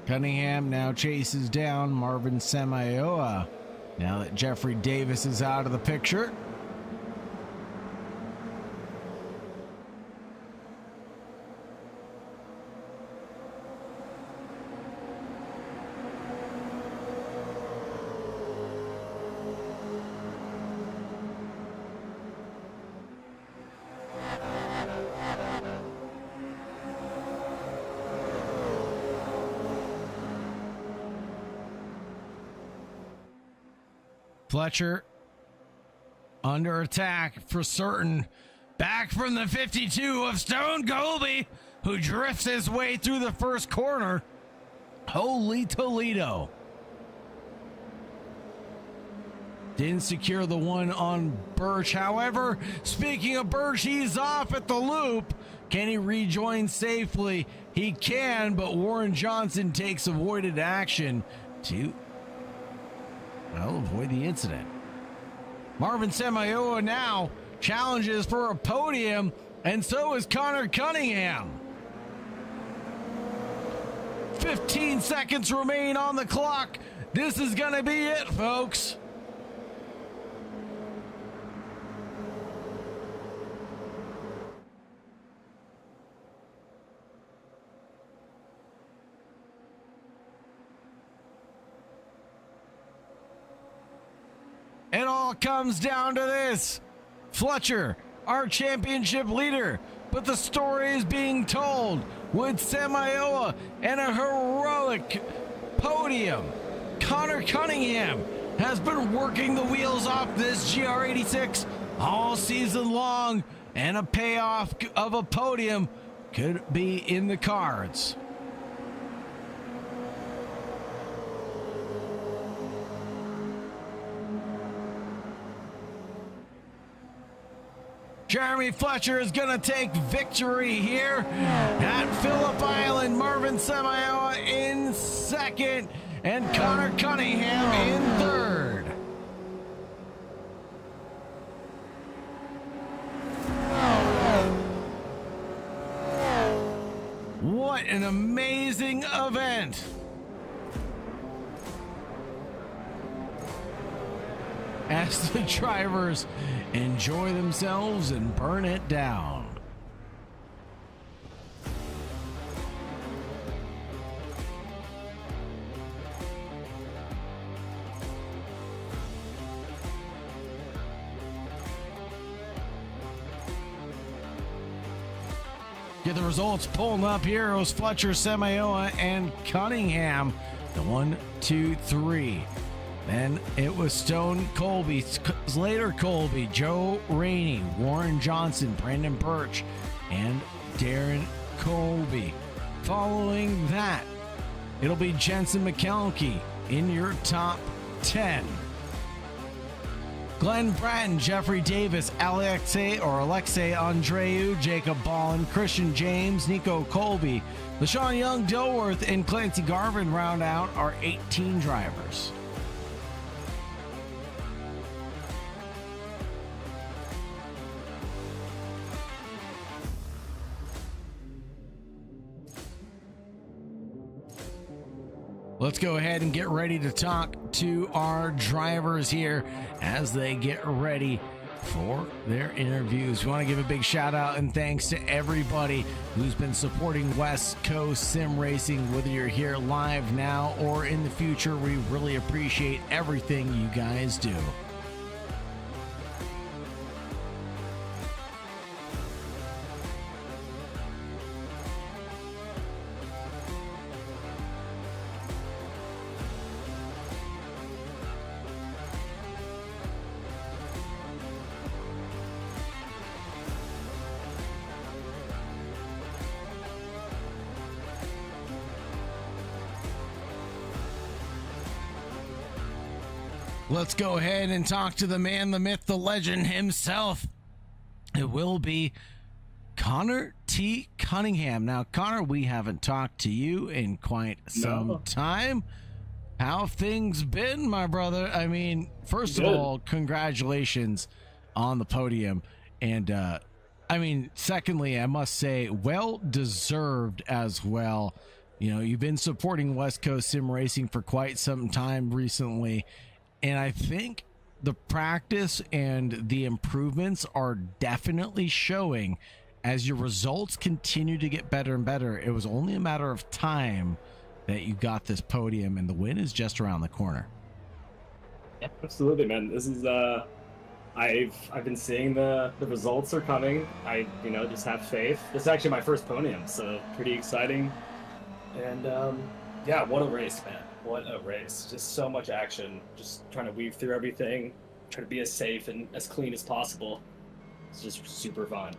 Cunningham now chases down Marvin Samayoa now that Jeffrey Davis is out of the picture. Fletcher under attack for certain. Back from the 52 of Stone Colby, who drifts his way through the first corner. Holy Toledo. Didn't secure the one on Birch. However, speaking of Birch, he's off at the loop. Can he rejoin safely? He can, but Warren Johnson takes avoided action to avoid the incident. Marvin Samayoa now challenges for a podium, and so is Connor Cunningham. 15 seconds remain on the clock. This is going to be it, folks. It all comes down to this. Fletcher, our championship leader, but the story is being told with Samayoa and a heroic podium. Connor Cunningham has been working the wheels off this GR86 all season long, and a payoff of a podium could be in the cards. Jeremy Fletcher is going to take victory here at Phillip Island. Marvin Samayoa in second and Connor Cunningham in third. What an amazing event. As the drivers enjoy themselves and burn it down. Get the results pulling up here. It was Fletcher, Semioa, and Cunningham. The 1, 2, 3. Then it was Stone Colby, Slater Colby, Joe Rainey, Warren Johnson, Brandon Birch, and Darren Colby. Following that, it'll be Jensen McKelkey in your top 10. Glenn Bratton, Jeffrey Davis, Alexei Andreu, Jacob Ballin, Christian James, Nico Colby, LaShawn Young, Dilworth, and Clancy Garvin round out our 18 drivers. Let's go ahead and get ready to talk to our drivers here as they get ready for their interviews. We want to give a big shout out and thanks to everybody who's been supporting West Coast Sim Racing, whether you're here live now or in the future. We really appreciate everything you guys do. Let's go ahead and talk to the man, the myth, the legend himself. It will be Connor T. Cunningham. Now, Connor, we haven't talked to you in quite some time. How have things been, my brother? I mean, first of all, congratulations on the podium. And, secondly, I must say, well deserved as well. You know, you've been supporting West Coast Sim Racing for quite some time recently. And I think the practice and the improvements are definitely showing as your results continue to get better and better. It was only a matter of time that you got this podium, and the win is just around the corner. Yeah, absolutely, man. This is I've been seeing the results are coming. I just have faith. This is actually my first podium, so pretty exciting. And yeah, what a race, man. What a race. Just so much action. Just trying to weave through everything, try to be as safe and as clean as possible. It's just super fun.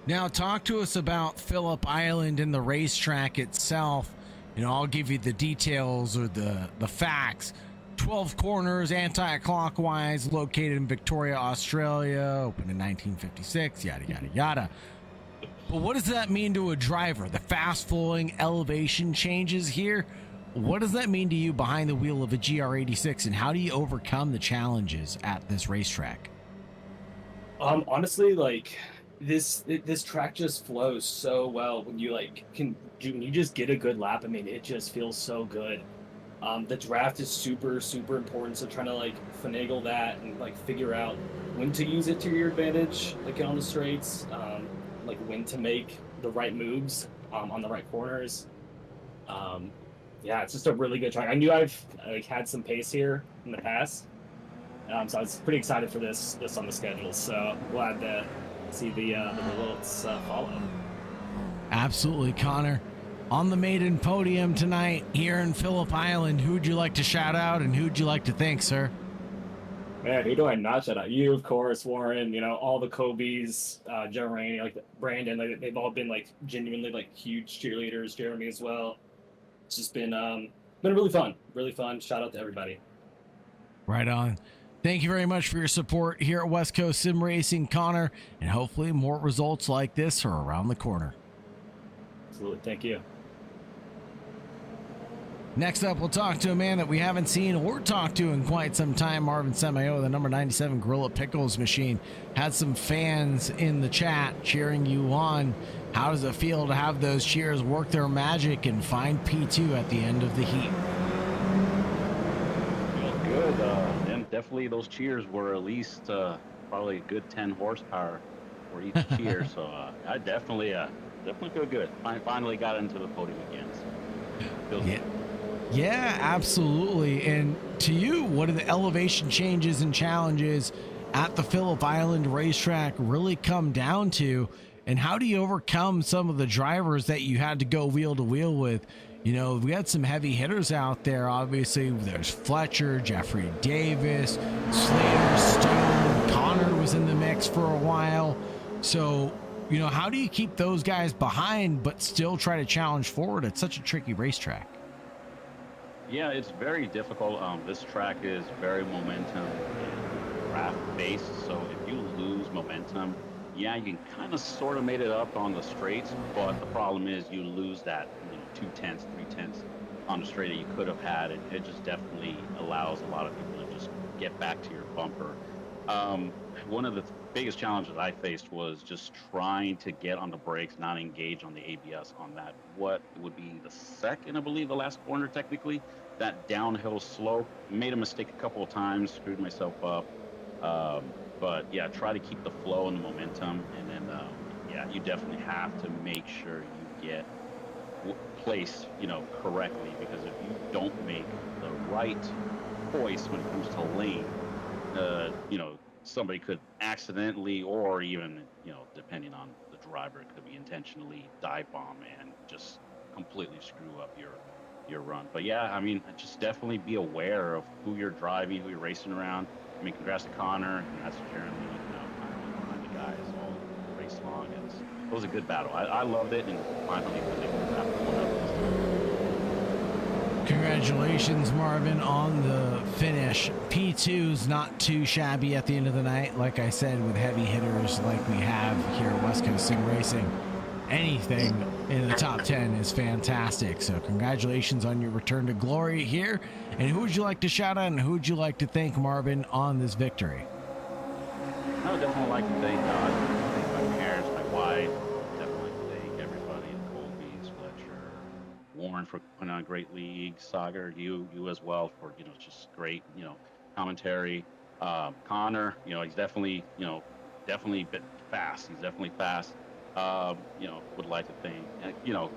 Now, talk to us about Phillip Island and the racetrack itself. You know, I'll give you the details or the facts. 12 corners, anti-clockwise, located in Victoria, Australia, opened in 1956, yada, yada, yada. But what does that mean to a driver? The fast-flowing elevation changes here? What does that mean to you behind the wheel of a GR86, and how do you overcome the challenges at this racetrack? Honestly, like this track just flows so well when you when you just get a good lap. I mean, it just feels so good. The draft is super, super important. So trying to finagle that and figure out when to use it to your advantage, on the straights, when to make the right moves on the right corners. Yeah, it's just a really good track. I knew I've had some pace here in the past, so I was pretty excited for this on the schedule. So glad to see the results follow. Absolutely, Connor. On the maiden podium tonight here in Phillip Island, who'd you like to shout out and who'd you like to thank, sir? Man, who do I not shout out? You, of course, Warren. All the Kobe's, Joe Rainey, Brandon. They've all been genuinely huge cheerleaders. Jeremy as well. It's just been really fun. Really fun. Shout out to everybody. Right on. Thank you very much for your support here at West Coast Sim Racing, Connor, and hopefully more results like this are around the corner. Absolutely. Thank you. Next up, we'll talk to a man that we haven't seen or talked to in quite some time, Marvin Semio, the number 97 Gorilla Pickles machine. Had some fans in the chat cheering you on. How does it feel to have those cheers work their magic and find P2 at the end of the heat? Feels good. And definitely those cheers were at least probably a good 10 horsepower for each cheer. So I definitely feel good. Finally got into the podium again. So feels good. Yeah, absolutely. And to you, what do the elevation changes and challenges at the Phillip Island racetrack really come down to? And how do you overcome some of the drivers that you had to go wheel to wheel with? You know, we had some heavy hitters out there. Obviously, there's Fletcher, Jeffrey Davis, Slater, Stone, Connor was in the mix for a while. So, you know, how do you keep those guys behind but still try to challenge forward at such a tricky racetrack? Yeah, it's very difficult. This track is very momentum and draft based. So if you lose momentum, yeah, you can kind of sort of made it up on the straights, but the problem is you lose that, you know, 2/10, 3/10 on the straight that you could have had. It just definitely allows a lot of people to just get back to your bumper. One of the biggest challenges I faced was just trying to get on the brakes, not engage on the ABS on that. What would be the second, I believe, the last corner technically, that downhill slope. Made a mistake a couple of times, screwed myself up. But yeah, try to keep the flow and the momentum, and then yeah, you definitely have to make sure you get placed, you know, correctly, because if you don't make the right choice when it comes to lane, you know, somebody could accidentally, or even, you know, depending on the driver, it could be intentionally dive bomb and just completely screw up your run. But yeah, I mean, just definitely be aware of who you're driving, who you're racing around. I mean, congrats to Connor, congrats to Jeremy, you know, behind the guys all race long. It was a good battle. I loved it, and finally was able to wrap one up this time. Congratulations, Marvin, on the finish. P2's not too shabby at the end of the night. Like I said, with heavy hitters like we have here at West Coast Sim Racing, anything in the top 10 is fantastic. So congratulations on your return to glory here. And who would you like to shout out, and who would you like to thank, Marvin, on this victory? I would definitely like to thank God, thank my parents, my wife, definitely like to thank everybody, Colby's, Fletcher, Warren for putting on a great league, Sagar, you as well for, you know, just great, you know, commentary. Connor, you know, he's definitely, you know, definitely bit fast. He's definitely fast. You know, would like to thank, you know,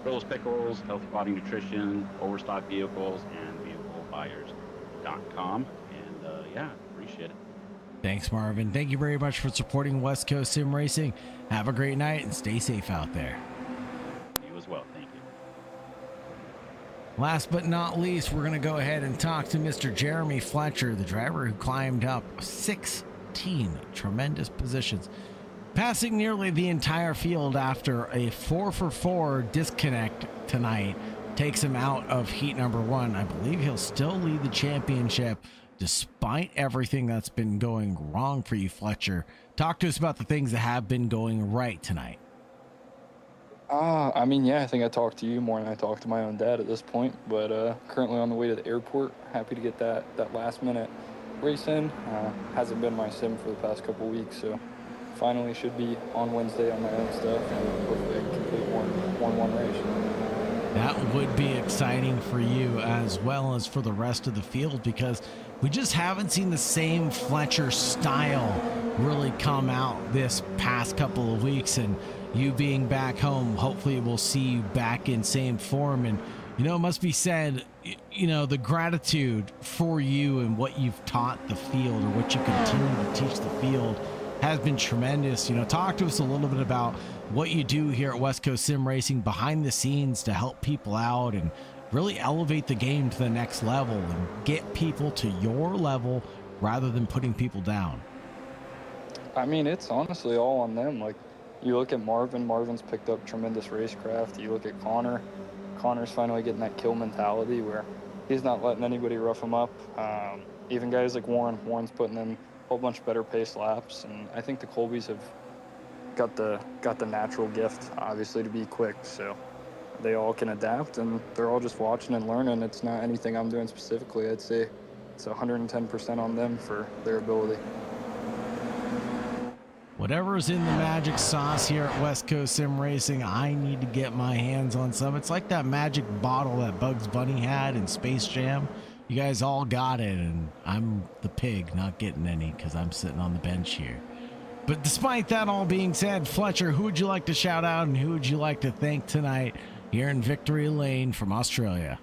Grills Pickles, Healthy Body Nutrition, Overstock Vehicles, and VehicleBuyers.com. And yeah, appreciate it. Thanks, Marvin. Thank you very much for supporting West Coast Sim Racing. Have a great night and stay safe out there. You as well. Thank you. Last but not least, we're going to go ahead and talk to Mr. Jeremy Fletcher, the driver who climbed up 16 tremendous positions, passing nearly the entire field after a 4-for-4 disconnect tonight takes him out of heat number 1. I believe he'll still lead the championship despite everything that's been going wrong for you, Fletcher. Talk to us about the things that have been going right tonight. I mean, yeah, I think I talked to you more than I talked to my own dad at this point, but currently on the way to the airport. Happy to get that last minute race in. Hasn't been my sim for the past couple weeks, so finally should be on Wednesday on my own stuff, and hopefully I can complete one race. That would be exciting for you as well as for the rest of the field, because we just haven't seen the same Fletcher style really come out this past couple of weeks, and you being back home, hopefully we'll see you back in same form. And, you know, it must be said, you know, the gratitude for you and what you've taught the field, or what you continue to teach the field, has been tremendous. You know, talk to us a little bit about what you do here at West Coast Sim Racing behind the scenes to help people out and really elevate the game to the next level and get people to your level rather than putting people down. I mean, it's honestly all on them. Like, you look at Marvin's picked up tremendous racecraft. You look at Connor's finally getting that kill mentality where he's not letting anybody rough him up. Even guys like Warren's putting in a whole bunch better pace laps, and I think the Colbys have got the natural gift, obviously, to be quick, so they all can adapt, and they're all just watching and learning. It's not anything I'm doing specifically. I'd say it's 110% on them for their ability. Whatever's in the magic sauce here at West Coast Sim Racing, I need to get my hands on some. It's like that magic bottle that Bugs Bunny had in Space Jam. You guys all got it, and I'm the pig not getting any because I'm sitting on the bench here. But despite that all being said, Fletcher, who would you like to shout out and who would you like to thank tonight here in Victory Lane from Australia?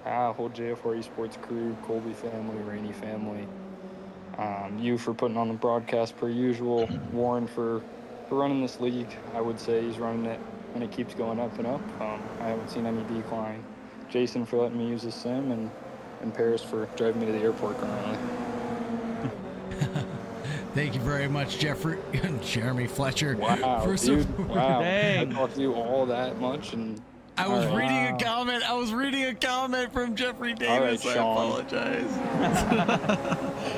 Whole JF4 Esports crew, Colby family, Rainey family. You for putting on the broadcast per usual. Warren for running this league. I would say he's running it, and it keeps going up and up. I haven't seen any decline. Jason for letting me use the sim, and Paris for driving me to the airport currently. Thank you very much, Jeremy Fletcher. Wow, for dude. Wow. Dang. I talked you all that much, and I was all right. reading a comment. I was reading a comment from Jeffrey Davis. All right, I Sean. apologize.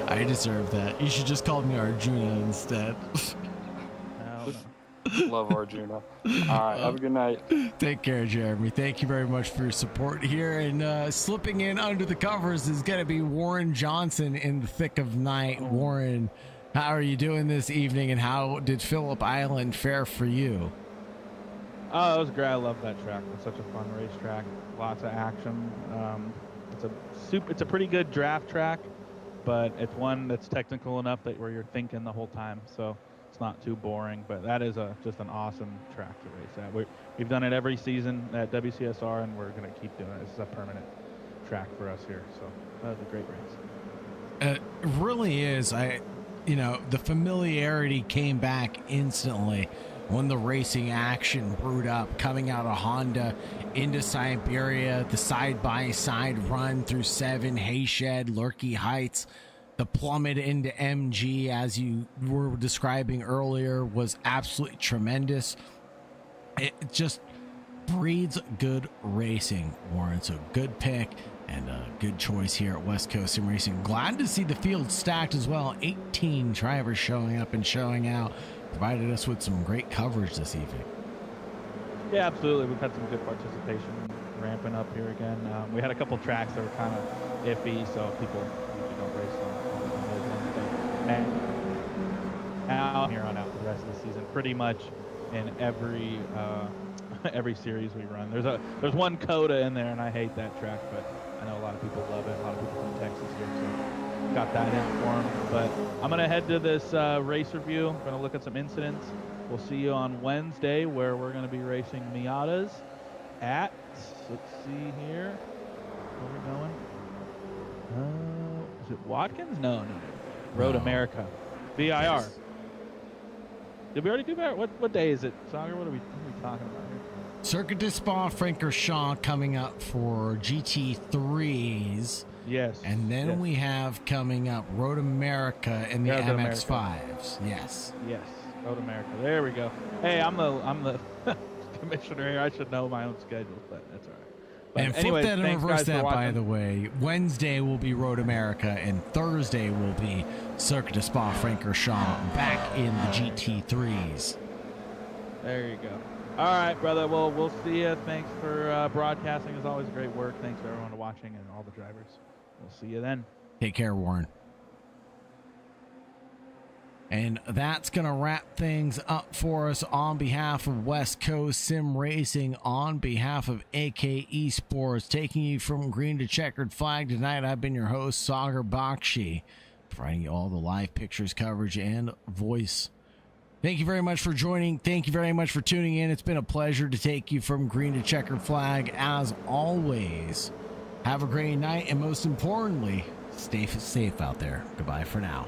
I deserve that. You should just call me Arjuna instead. Hell no. Love Arjuna. All right, have a good night. Take care, Jeremy. Thank you very much for your support here. And slipping in under the covers is going to be Warren Johnson in the thick of night. Warren, how are you doing this evening, and how did Phillip Island fare for you? Oh, it was great. I love that track. It's such a fun racetrack. Lots of action. It's a pretty good draft track, but it's one that's technical enough that where you're thinking the whole time, so it's not too boring. But that is just an awesome track to race at. We've done it every season at WCSR, and we're going to keep doing it. This is a permanent track for us here, so that was a great race. It really is. The familiarity came back instantly when the racing action brewed up, coming out of Honda into Siberia, the side-by-side run through 7, Hayshed, Lurkey Heights, the plummet into MG, as you were describing earlier, was absolutely tremendous. It just breeds good racing, Warren. So good pick and a good choice here at West Coast Sim Racing. Glad to see the field stacked as well. 18 drivers showing up and showing out. Provided us with some great coverage this evening. Yeah, absolutely. We've had some good participation ramping up here again. We had a couple tracks that were kind of iffy, so people usually don't race on those ones. But now here on out for the rest of the season, pretty much in every every series we run. There's one Coda in there, and I hate that track, but I know a lot of people love it. A lot of people from Texas here, so got that in for them. But I'm going to head to this race review. I'm going to look at some incidents. We'll see you on Wednesday, where we're going to be racing Miatas at, let's see here, where are we going? Is it Watkins? No. Road America. VIR. Yes. Did we already do that? What day is it? Sagar, what are we talking about here? Circuit de Spa-Francorchamps coming up for GT3s. Yes. And then we have coming up Road America and the Road MX-5s. Yes. Yes. Road America. There we go. Hey, I'm the commissioner here. I should know my own schedule, but that's all right. But And anyways, flip that and thanks, reverse guys, for that, by watching. the way. Wednesday will be Road America, and Thursday will be Circuit de Spa-Francorchamps back in the GT3s. There you go. All right, brother. Well, we'll see you. Thanks for broadcasting. As always, great work. Thanks for everyone watching and all the drivers. We'll see you then. Take care, Warren. And that's going to wrap things up for us on behalf of West Coast Sim Racing, on behalf of AK Esports, taking you from green to checkered flag tonight. I've been your host, Sagar Bakshi, providing you all the live pictures, coverage, and voice. Thank you very much for joining. Thank you very much for tuning in. It's been a pleasure to take you from green to checkered flag. As always, have a great night, and most importantly, stay safe out there. Goodbye for now.